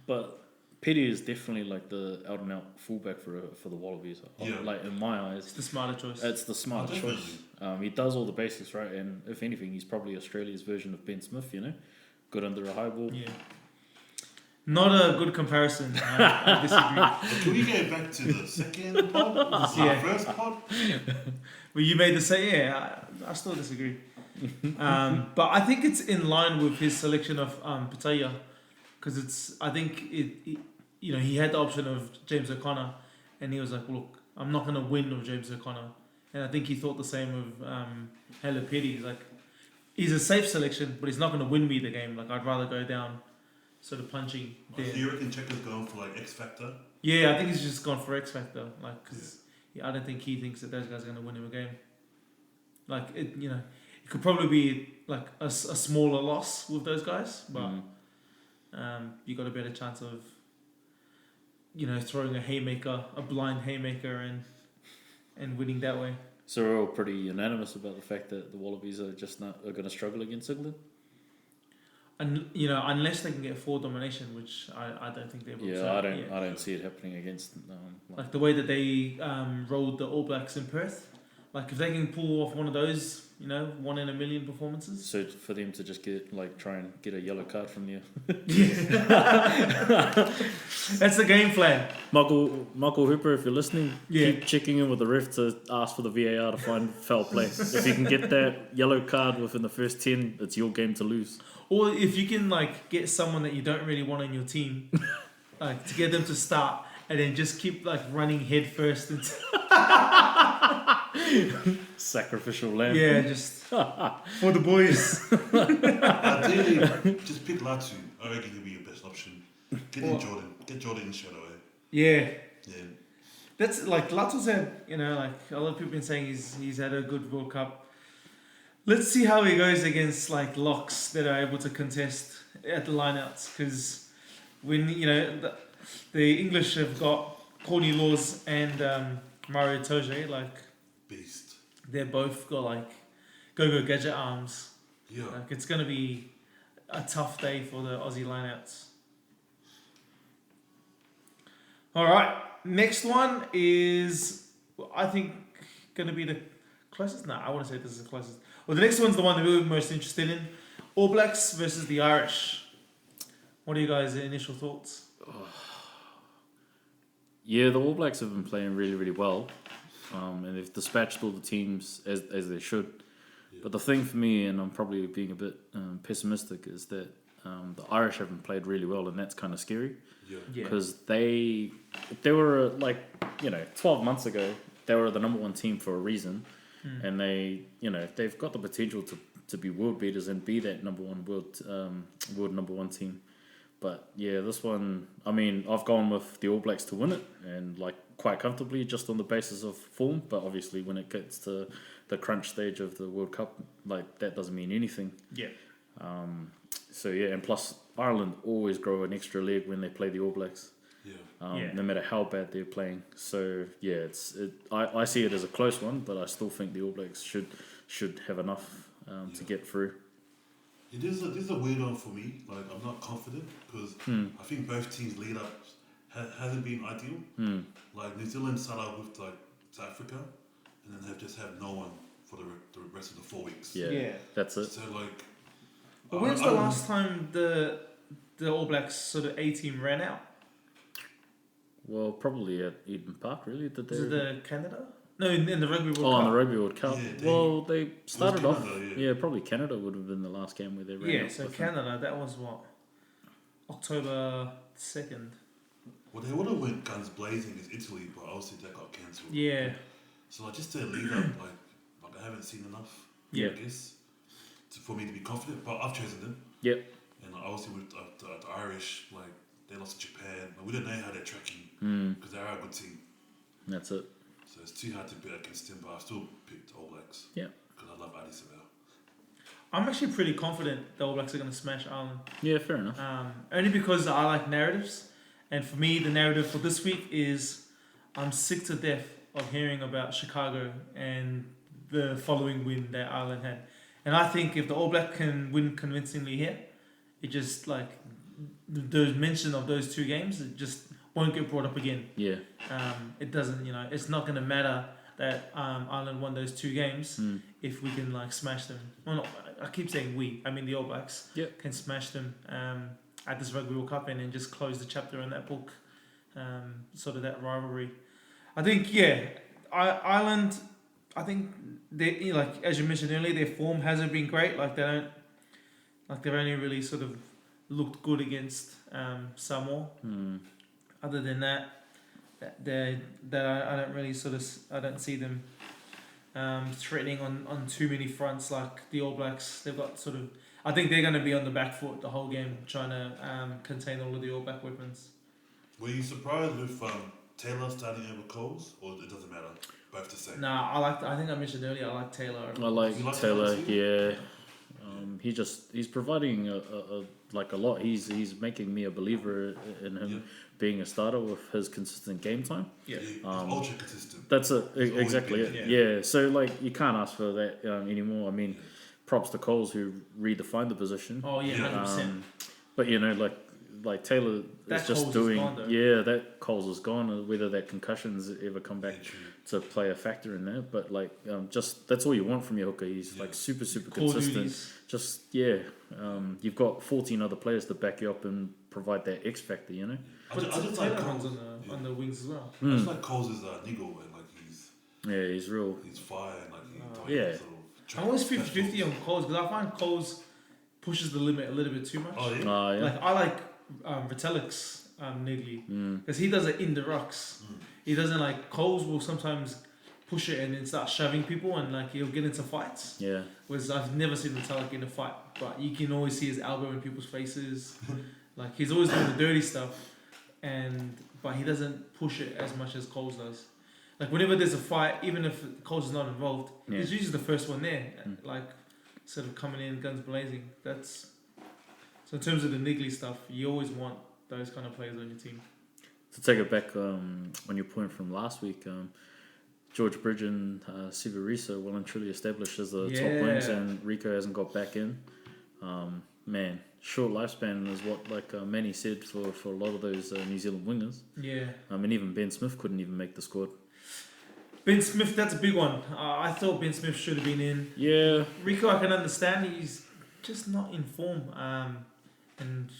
but Petty is definitely like the out and out fullback for the Wallabies. Yeah. Like in my eyes, It's the smarter choice. it's the smart Oh, choice. He does all the basics right, and if anything, he's probably Australia's version of Ben Smith. Good under a high ball. Yeah. Not a good comparison. I disagree. But can we go back to the second pod? Yeah. The first pod? Well, you made the same. Yeah, I still disagree. But I think it's in line with his selection of Pataya, because I think he had the option of James O'Connor, and he was like, look, I'm not going to win with James O'Connor, and I think he thought the same of Hela Petty. Like, he's a safe selection, but he's not going to win me the game. Like, I'd rather go down sort of punching. So you reckon Checo's going for like X Factor? Yeah, I think he's just gone for X Factor. Like, because I don't think he thinks that those guys are going to win him a game. Like, it could probably be like a smaller loss with those guys, but you got a better chance of, throwing a blind haymaker and winning that way. So we're all pretty unanimous about the fact that the Wallabies are going to struggle against England. And unless they can get 4 domination, which I don't think they will. Yeah, so, I don't see it happening against. Like the way that they rolled the All Blacks in Perth. Like if they can pull off one of those, 1 in a million performances. So for them to just try and get a yellow card from you. That's the game plan. Michael Hooper, if you're listening, keep checking in with the ref to ask for the VAR to find foul play. If you can get that yellow card within the first 10, it's your game to lose. Or if you can get someone that you don't really want on your team, to get them to start and then just keep running head first into sacrificial lamb. Yeah, just for the boys. Ideally, just pick Latu. I reckon he'll be your best option. Get Jordan in shadow. Yeah. Yeah. That's Latu's had, a lot of people have been saying he's had a good World Cup. Let's see how he goes against locks that are able to contest at the lineouts, because when the English have got Corny Laws and Mario Toje, beast. They're both got go gadget arms. Yeah. It's gonna be a tough day for the Aussie lineouts. All right, next one is I think gonna be the closest. No, I want to say this is the closest. Well, the next one's the one that we're most interested in. All Blacks versus the Irish. What are you guys' initial thoughts? Yeah, the All Blacks have been playing really, really well. And they've dispatched all the teams as they should. Yeah. But the thing for me, and I'm probably being a bit pessimistic, is that the Irish haven't played really well, and that's kind of scary. Yeah. Because they were 12 months ago, they were the number 1 team for a reason. And they've got the potential to be world beaters and be that number 1 world number 1 team. But yeah, this one, I mean, I've gone with the All Blacks to win it, and quite comfortably, just on the basis of form. But obviously, when it gets to the crunch stage of the World Cup, that doesn't mean anything. Yeah. So yeah, and plus Ireland always grow an extra leg when they play the All Blacks. Yeah. No matter how bad they're playing. So yeah, I see it as a close one, but I still think the All Blacks should have enough to get through. It is a weird one for me. I'm not confident because I think both teams' lead up hasn't been ideal. New Zealand start out with South Africa, and then have no one for the rest of the 4 weeks. Yeah. That's it. So But when's the last time the All Blacks sort of A team ran out? Well, probably at Eden Park, really. Did they? Was it the Canada? No, in the Rugby World Cup. Oh, in the Rugby World Cup. Yeah, they started Canada, off. Yeah, probably Canada would have been the last game where they ran out. Yeah, so Canada, that was what? October 2nd. Well, they would have went guns blazing against Italy, but obviously that got cancelled. Yeah. So just to lead up, I haven't seen enough. Yeah. I guess for me to be confident, but I've chosen them. Yep. And obviously with the Irish, they lost to Japan. We don't know how they're tracking because they are a good team. That's it. So it's too hard to bet against them, but I've still picked All Blacks. Yeah. Because I love Adi Savell. I'm actually pretty confident the All Blacks are going to smash Ireland. Yeah, fair enough. Only because I like narratives. And for me, the narrative for this week is I'm sick to death of hearing about Chicago and the following win that Ireland had. And I think if the All Black can win convincingly here, it just the mention of those 2 games, it just won't get brought up again. Yeah. It doesn't, it's not going to matter that Ireland won those 2 games if we can smash them. Well, no, I keep saying we. I mean the All Blacks can smash them at this Rugby World Cup and then just close the chapter in that book, sort of that rivalry. I think Ireland. I think they as you mentioned earlier, their form hasn't been great. They've only really sort of looked good against Samoa. Other than that, I don't really I don't see them threatening on too many fronts like the All Blacks. They've got I think they're going to be on the back foot the whole game, trying to contain all of the All Black weapons. Were you surprised with Taylor starting over Coles, or it doesn't matter? Both the same. Nah, I think I mentioned earlier, I like Taylor. I like You like Taylor. Taylor Yeah. He's providing a lot. He's making me a believer in him being a starter with his consistent game time. Yeah. He's ultra consistent. That's He's exactly always it. been Yeah. So like you can't ask for that anymore. I mean, props to Coles who redefined the position. Oh yeah, 100%. But like Taylor That is just Coles is doing. gone, though. Yeah, that Coles is gone. Whether that concussions ever come back Yeah, true. to play a factor in that, but like just that's all you want from your hooker. He's like super Core consistent. duties. Just you've got 14 other players to back you up and provide that X factor. You know. I But just Taylor like runs Coles. on the wings as well. I just like Coles' niggle, and like He's real. he's fire, and like Yeah. sort of I'm always 50-50 on Coles because I find Coles pushes the limit a little bit too much. Oh yeah. Yeah. Like I like Vitalik's Niggly because he does it in the rucks. He doesn't like Coles will sometimes push it and then start shoving people and like he'll get into fights. Yeah. Whereas I've never seen Vitalik in a fight, but you can always see his elbow in people's faces. Like he's always doing the dirty stuff, but he doesn't push it as much as Coles does. Like whenever there's a fight, even if Coles is not involved, he's usually the first one there. Like sort of coming in guns blazing. That's so in terms of the niggly stuff, you always want those kind of players on your team. To take it back on your point from last week, George Bridge and Siverisa well and truly established as the top wings, and Rico hasn't got back in. Man, short lifespan is what Manny said for a lot of those New Zealand wingers. Yeah. And even Ben Smith couldn't even make the squad. Ben Smith, that's a big one. I thought Ben Smith should have been in. Yeah. Rico, I can understand. He's just not in form. And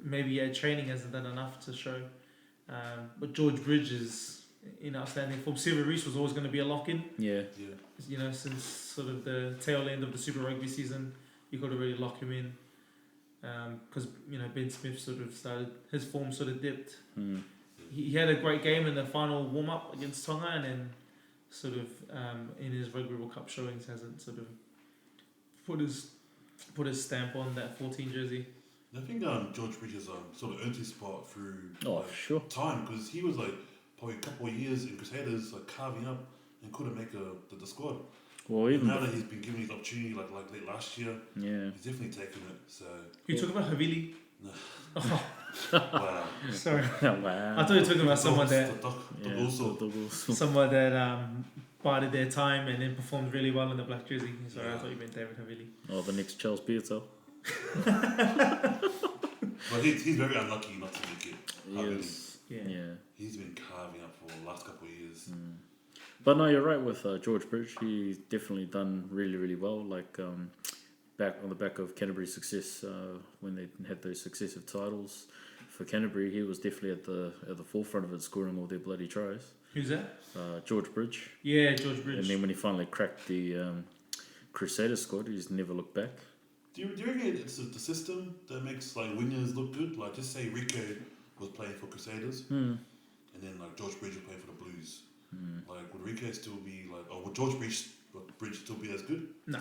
maybe training hasn't done enough to show. But George Bridge is in outstanding form. Silver Reese was always going to be a lock-in. Yeah. Since sort of the tail end of the Super Rugby season, you got to really lock him in. Because, Ben Smith sort of his form sort of dipped. He had a great game in the final warm-up against Tonga and then sort of in his Rugby World Cup showings hasn't sort of put his stamp on that 14 jersey. I think George Bridges sort of earned his spot through Sure. time, because he was like probably a couple of years in Crusaders like carving up and couldn't make the squad. Well, And even now that he's been given his opportunity like late last year, he's definitely taken it. So You talking about Havili? No. Oh, wow. sorry. wow. I thought you were talking about someone that Also. someone that bided their time and then performed really well in the black jersey. Sorry, I thought you meant David Havili. Oh, the next Charles Pieta. But he's very unlucky not to make it. Yes. Yeah. He's been carving up for the last couple of years. But no, you're right with George Bridge. He's definitely done really, really well. Like back on the back of Canterbury's success when they had those successive titles for Canterbury, he was definitely at the forefront of it, scoring all their bloody tries. Who's that? George Bridge. Yeah, George Bridge. And then when he finally cracked the Crusader squad, he's never looked back. Do you reckon it's the system that makes like wingers look good? Like just say Rico was playing for Crusaders, and then like George Bridge was playing for the Blues. Like would Rico still be like, or would George Bridge still be as good? No.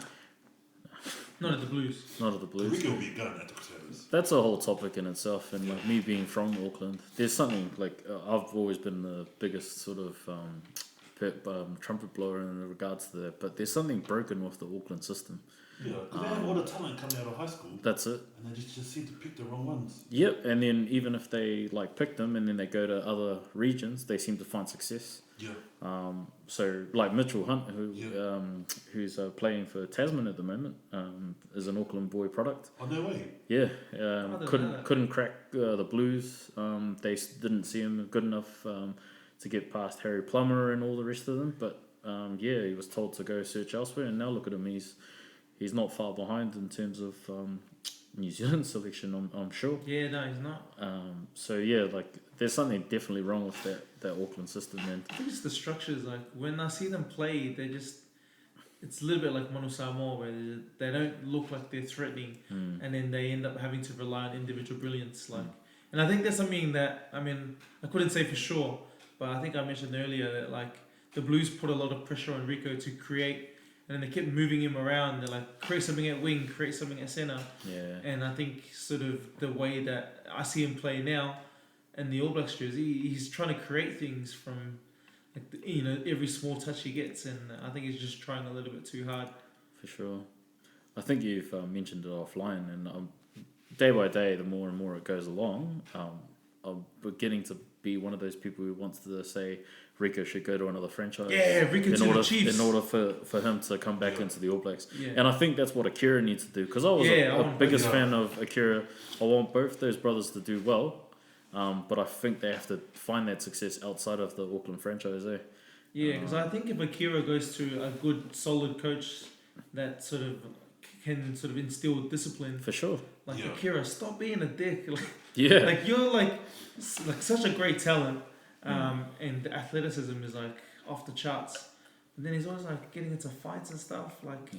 Not at the Blues. Not at the Blues. Rico will be a gun at the Crusaders. That's a whole topic in itself, and like me being from Auckland, there's something like I've always been the biggest sort of trumpet blower in regards to that, but there's something broken with the Auckland system. Yeah, because they have all the talent coming out of high school. That's it. And they just seem to pick the wrong ones. Yep, and then even if they like pick them and then they go to other regions, they seem to find success. Yeah. So like Mitchell Hunt, who's playing for Tasman at the moment, is an Auckland boy product. Oh no way. Yeah, couldn't crack the Blues. They didn't see him good enough to get past Harry Plummer and all the rest of them. But he was told to go search elsewhere, and now look at him. He's not far behind in terms of New Zealand selection, I'm sure. Yeah, no, he's not. So like there's something definitely wrong with that Auckland system, man. I think it's the structures. Like when I see them play, it's a little bit like Manu Samoa, where they don't look like they're threatening, and then they end up having to rely on individual brilliance. And I think there's something that I couldn't say for sure, but I think I mentioned earlier that like the Blues put a lot of pressure on Rico to create and then they kept moving him around. They're like, create something at wing, create something at centre. Yeah. And I think sort of the way that I see him play now in the All Blacks jersey, he's trying to create things from, like, you know, every small touch he gets, and I think he's just trying a little bit too hard. For sure. I think you've mentioned it offline, and day by day, the more and more it goes along, I'm beginning to be one of those people who wants to say Rico should go to another franchise. Yeah, Rico to the Chiefs. In order for him to come back into the All Blacks. Yeah. And I think that's what Akira needs to do, because I was a biggest fan of Akira. I want both those brothers to do well, but I think they have to find that success outside of the Auckland franchise. Yeah, because I think if Akira goes to a good, solid coach that sort of can sort of instill discipline. For sure. Like, Akira, stop being a dick. Like, yeah. Like, you're like such a great talent, and the athleticism is like off the charts. And then he's always like getting into fights and stuff, like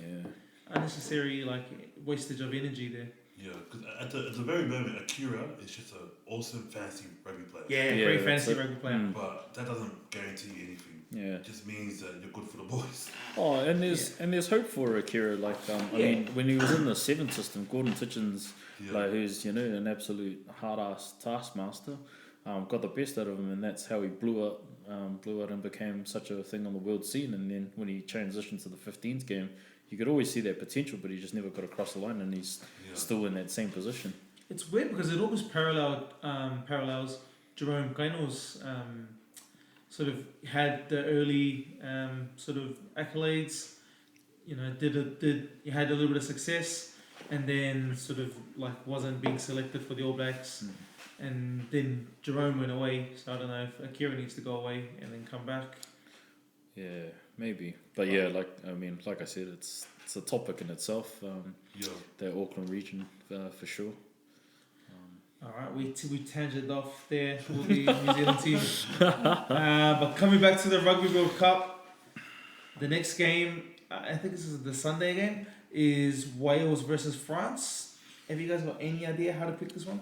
unnecessary like wastage of energy there. Yeah, because at the very moment, Akira is just an awesome fantasy rugby player. Yeah, great fantasy rugby player. But that doesn't guarantee anything. Yeah, it just means that you're good for the boys. Oh, and there's hope for Akira. Like, I mean, when he was in the 7 system, Gordon Titchens, like, who's, you know, an absolute hard-ass taskmaster, got the best out of him, and that's how he blew out and became such a thing on the world scene. And then when he transitioned to the 15s game, you could always see that potential, but he just never got across the line, and he's still in that same position. It's weird because it almost parallels Jerome Kaino's sort of had the early sort of accolades, you know, he had a little bit of success, and then sort of like wasn't being selected for the All Blacks, and then Jerome went away. So I don't know if Akira needs to go away and then come back. Yeah, maybe. But yeah, like, I mean, like I said, it's a topic in itself. The Auckland region, for sure. All right, we tangented off there for the New Zealand team. But coming back to the Rugby World Cup, the next game, I think this is the Sunday game, is Wales versus France. Have you guys got any idea how to pick this one?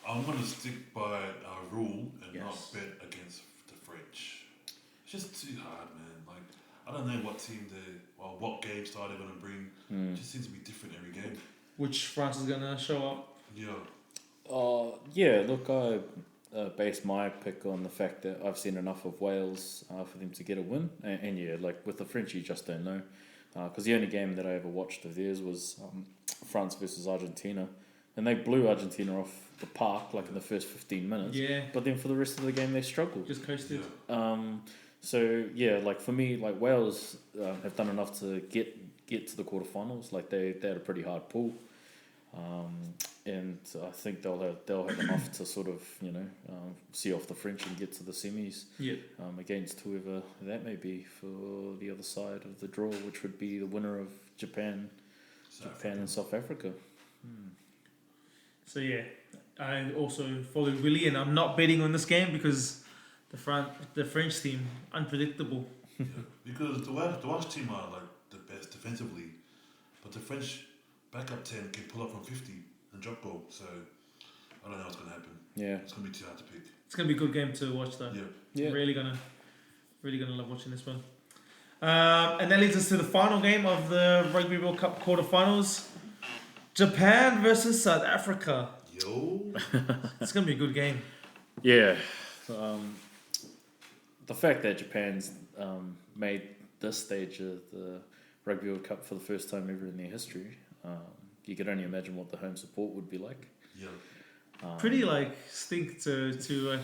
I'm going to stick by our rule and not bet against the French. It's just too hard, man. Like, I don't know what team what game style they're going to bring. It just seems to be different every game. Which France is going to show up? Yeah. Look, I base my pick on the fact that I've seen enough of Wales for them to get a win. And yeah, like with the French, you just don't know. Because the only game that I ever watched of theirs was France versus Argentina. And they blew Argentina off the park, like, in the first 15 minutes. Yeah. But then for the rest of the game, they struggled. Just coasted. So, yeah, like, for me, like, Wales have done enough to get to the quarterfinals. Like, they had a pretty hard pull. And I think they'll have enough to sort of, you know, see off the French and get to the semis against whoever that may be for the other side of the draw, which would be the winner of Japan and South Africa. So yeah, I also followed Willie, and I'm not betting on this game because the French team unpredictable. Because the Welsh team are like the best defensively, but the French backup 10 can pull up from 50 and drop goal. So I don't know what's going to happen. Yeah, it's going to be too hard to pick. It's going to be a good game to watch, though. Yeah. Really gonna love watching this one. And that leads us to the final game of the Rugby World Cup quarterfinals. Japan versus South Africa. It's going to be a good game. Yeah. The fact that Japan's made this stage of the Rugby World Cup for the first time ever in their history, you could only imagine what the home support would be like. Pretty stink to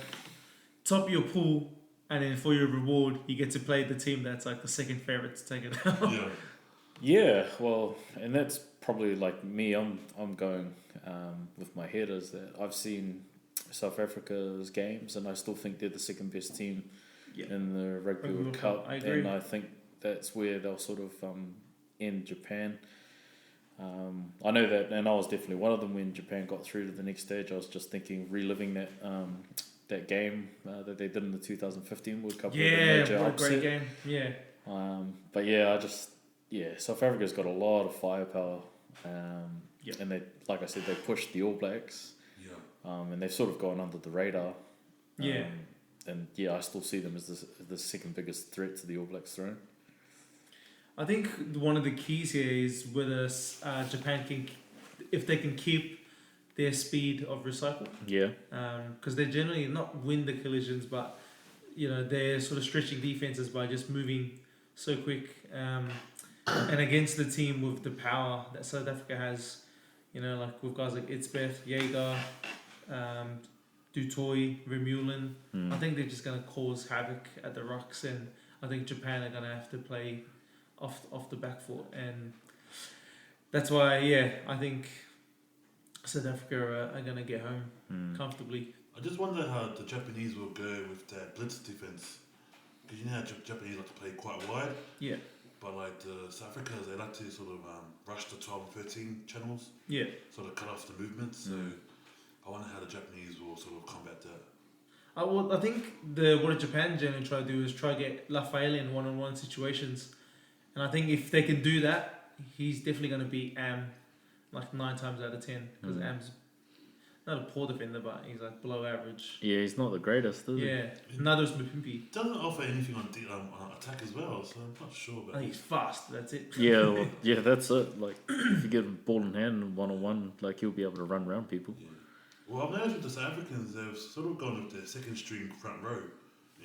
top your pool, and then for your reward you get to play the team that's like the second favourite to take it out. Yeah, well, and that's probably like me. I'm going with my head is that I've seen South Africa's games, and I still think they're the second best team in the Rugby World Cup. I agree. And I think that's where they'll sort of end Japan. I know that, and I was definitely one of them when Japan got through to the next stage. I was just thinking, reliving that game that they did in the 2015 World Cup. Yeah, what a great game. Yeah. But South Africa's got a lot of firepower. And they, like I said, they pushed the All Blacks. And they've sort of gone under the radar. And I still see them as the second biggest threat to the All Blacks throne. I think one of the keys here is whether Japan can, if they can keep their speed of recycle. Yeah. Because they generally not win the collisions, but they're sort of stretching defenses by just moving so quick. And against the team with the power that South Africa has, like with guys like Itzbeth, Jaeger, Dutoy, Vermeulen, I think they're just going to cause havoc at the rucks, and I think Japan are going to have to play off the back foot, and that's why I think South Africa are going to get home comfortably. I just wonder how the Japanese will go with their blitz defense, because how Japanese like to play quite wide. Yeah. But like the South Africans, they like to sort of rush the 12 and 13 channels. Yeah. Sort of cut off the movement. So I wonder how the Japanese will sort of combat that. I think what Japan generally try to do is try to get Rafael in one-on-one situations, and I think if they can do that, he's definitely going to beat Am like 9 times out of 10, because Am's not a poor defender, but he's like below average. Yeah, he's not the greatest, is he? Yeah, neither is Mpimpi. Doesn't offer anything on attack as well, so I'm not sure. But I think he's fast. That's it. Yeah, that's it. Like if you get him ball in hand 1-on-1, like he'll be able to run around people. Yeah. Well, I've noticed with the South Africans, they've sort of gone with their second string front row,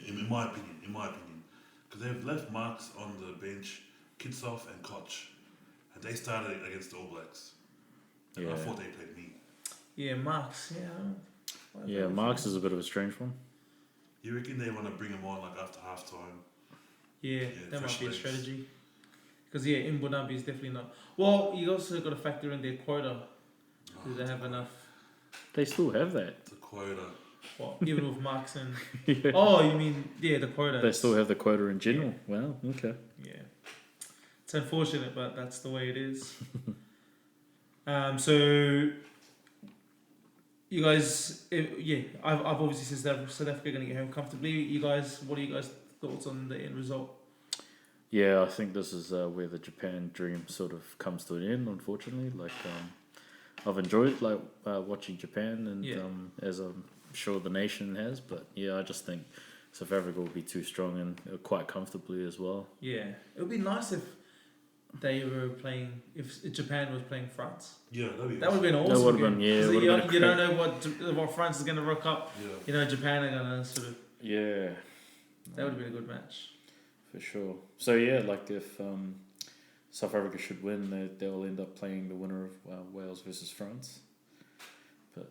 in my opinion, because they've left Marks on the bench, Kitsoff and Koch, and they started against the All Blacks. And I thought they played me. Yeah, Marks. Yeah, Marks is a bit of a strange one. You reckon they want to bring him on like after half time? Yeah, that might be a strategy. Because Mbonambi is definitely not. Well, you also got to factor in their quota. Do they have enough? They still have that. The quota. What, even with Marks and... Yeah. Oh, you mean, the quota. They still have the quota in general. Yeah. Wow, okay. Yeah. It's unfortunate, but that's the way it is. So... You guys, I've obviously said South Africa are going to get home comfortably. You guys, what are you guys' thoughts on the end result? Yeah, I think this is where the Japan dream sort of comes to an end, unfortunately. Like, I've enjoyed watching Japan, and as I'm sure the nation has, but I just think South Africa will be too strong and quite comfortably as well. Yeah, it would be nice if they were playing, if Japan was playing France. Yeah, that would have been awesome. That would have been, you don't know what France is going to rock up. Yeah. Japan are going to sort of... Yeah. That would have been a good match. For sure. So, like if South Africa should win, they'll end up playing the winner of Wales versus France. But,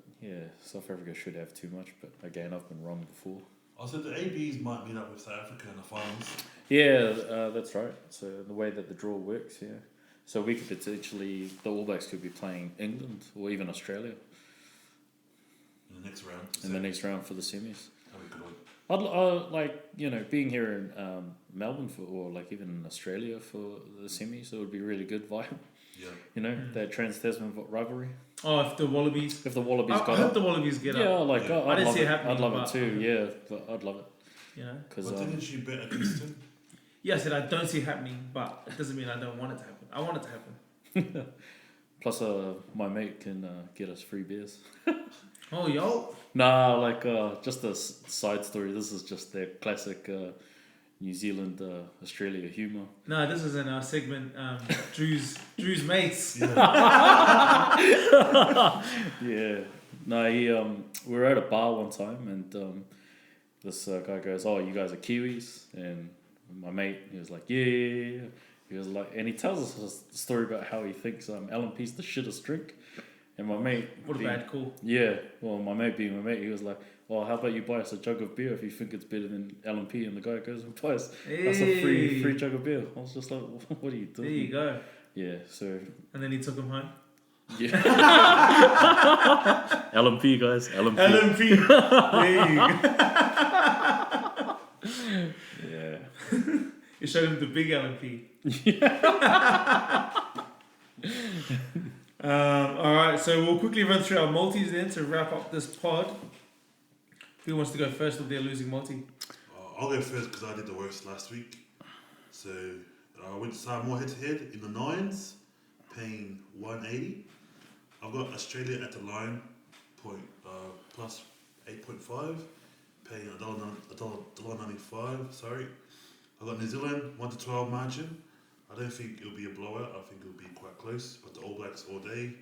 South Africa should have too much. But, again, I've been wrong before. Also, the ABs might meet up with South Africa in the finals. Yeah, that's right. So the way that the draw works, so we could potentially, the All Blacks could be playing England or even Australia in the next round. In the next round for the semis. That'd be good. I'd being here in Melbourne or even in Australia for the semis, it would be really good vibe. Yeah. That Trans-Tasman rivalry. Oh, if the Wallabies got I hope the Wallabies get up. I didn't see it happening. I'd love it too. But I'd love it. But didn't you bet against him? Yeah, I said I don't see it happening, but it doesn't mean I don't want it to happen. I want it to happen. Plus, my mate can get us free beers. Oh, yo. Nah, just a side story. This is just their classic New Zealand, Australia humour. No, this is in our segment, Drew's mates. Yeah. No, we were at a bar one time, and this guy goes, "Oh, you guys are Kiwis?" And my mate, he was like, "Yeah." He was like, and he tells us a story about how he thinks LMP's the shittest drink. And my mate... What a bad call. Yeah, well, my mate being my mate, he was like, "Well, how about you buy us a jug of beer if you think it's better than LMP?" And the guy goes and buys us a free jug of beer. I was just like, what are you doing? There you go. Yeah, so... And then he took him home? Yeah. LMP, guys. LMP. There you go. Yeah. You showed him the big LMP. Alright, so we'll quickly run through our multis then to wrap up this pod. Who wants to go first with their losing multi? I'll go first because I did the worst last week. So I went Samoa head to head in the 9s, paying 180. I've got Australia at the line, plus 8.5, paying $1.95. Sorry. I've got New Zealand 1-12 margin, I don't think it'll be a blowout. I think it'll be quite close. But the All Blacks all day.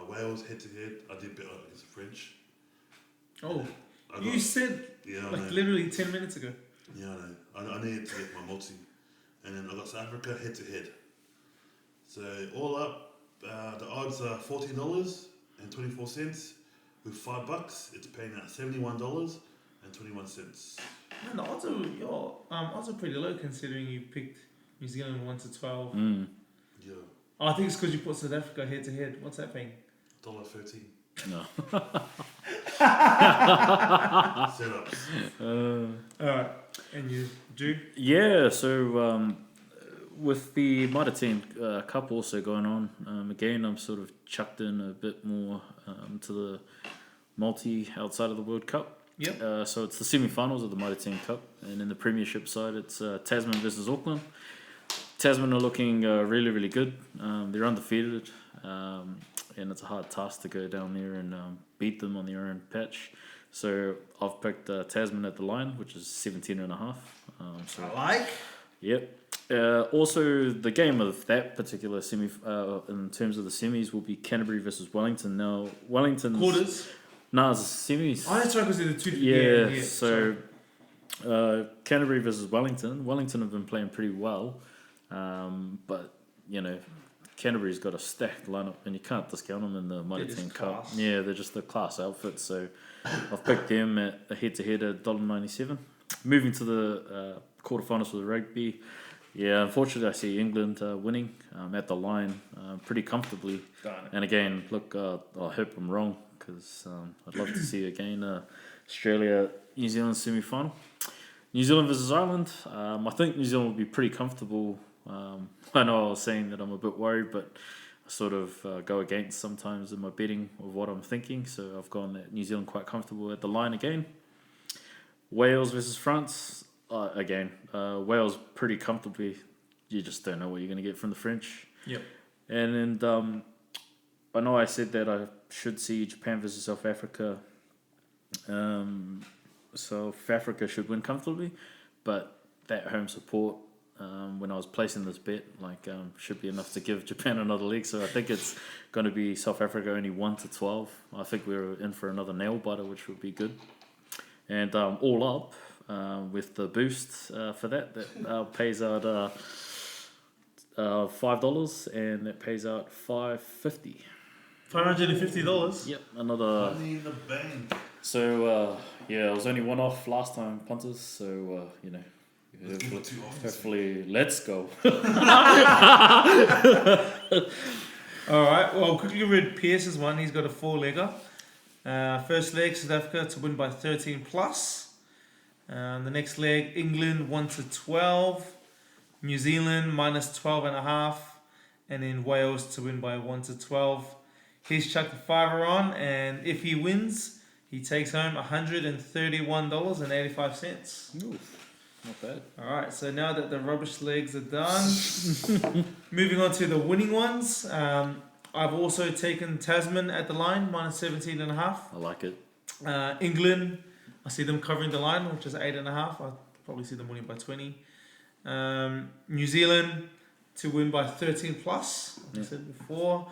Wales head to head. I did better against the French. Oh, you said literally 10 minutes ago. Yeah, I know. I needed to get my multi. And then I got South Africa head to head. So all up, the odds are $14.24. With $5, it's paying out $71.21. Man, the odds are pretty low considering you picked New Zealand 1-12. Yeah. Oh, I think it's because you put South Africa head to head. What's that paying? $1.13. No. Setups. Alright. And you, Drew? Yeah, so with the Mitre 10 Cup also going on, again, I'm sort of chucked in a bit more to the multi outside of the World Cup. Yep. So it's the semi-finals of the Mitre 10 Cup, and in the Premiership side, it's Tasman versus Auckland. Tasman are looking really, really good. They're undefeated, and it's a hard task to go down there and beat them on their own patch. So I've picked Tasman at the line, which is 17.5. So I like. Yep. Also, the game of that particular semi, in terms of the semis, will be Canterbury versus Wellington. Now, Wellington's Quarters. No, it's semis. Oh, that's right, because they're the two. Yeah. So, Canterbury versus Wellington. Wellington have been playing pretty well, but Canterbury's got a stacked lineup, and you can't discount them in the Mitre 10 Cup. Yeah, they're just a class outfit. So, I've picked them at a head-to-head at $1.97. Moving to the quarterfinals for the rugby. Yeah, unfortunately, I see England winning at the line pretty comfortably. And again, look, I hope I'm wrong because I'd love to see again Australia New Zealand semi-final. New Zealand versus Ireland. I think New Zealand will be pretty comfortable. I know I was saying that I'm a bit worried, but I sort of go against sometimes in my betting of what I'm thinking. So I've gone that New Zealand quite comfortable at the line again. Wales versus France. Again, Wales pretty comfortably. You just don't know what you're going to get from the French. Yep. And I know I said that I should see Japan versus South Africa. South Africa should win comfortably, but that home support when I was placing this bet should be enough to give Japan another leg. So I think it's going to be South Africa only 1-12. I think we're in for another nail biter, which would be good. And all up. With the boost for that pays out $5 and that pays out $5.50. $550. Yep, another Money in the bank. So it was only one off last time, punters. So hopefully, let's go. All right. Well, quickly read Pierce's one. He's got a 4-legger. First leg, South Africa to win by 13+. The next leg, England 1-12, New Zealand -12.5, and then Wales to win by 1-12. He's chucked the $5 on, and if he wins, he takes home $131.85. Ooh, not bad. All right, so now that the rubbish legs are done, moving on to the winning ones. I've also taken Tasman at the line -17.5. I like it. England. I see them covering the line, which is 8.5. I'll probably see them winning by 20. New Zealand to win by 13+, like I said before.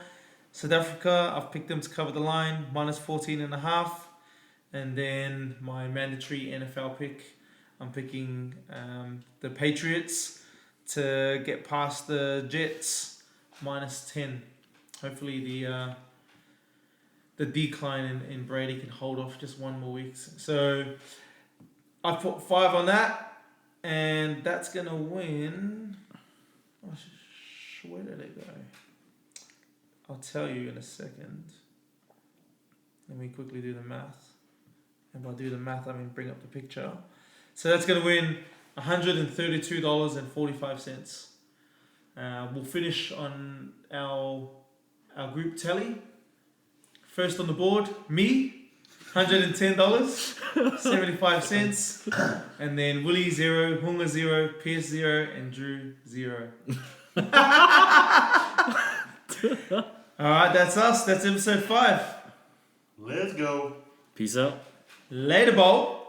South Africa, I've picked them to cover the line, -14.5. And then my mandatory NFL pick, I'm picking the Patriots to get past the Jets, -10. Hopefully the decline in Brady can hold off just one more week. So I put 5 on that, and that's going to win. Oh, where did it go? I'll tell you in a second. Let me quickly do the math. And by do the math, I mean bring up the picture. So that's going to win $132.45. We'll finish on our group tally. First on the board, me, $110.75, and then Willie 0, Hunga 0, Pierce 0, and Drew 0. All right, that's us. That's episode 5. Let's go. Peace out. Later, Bowl.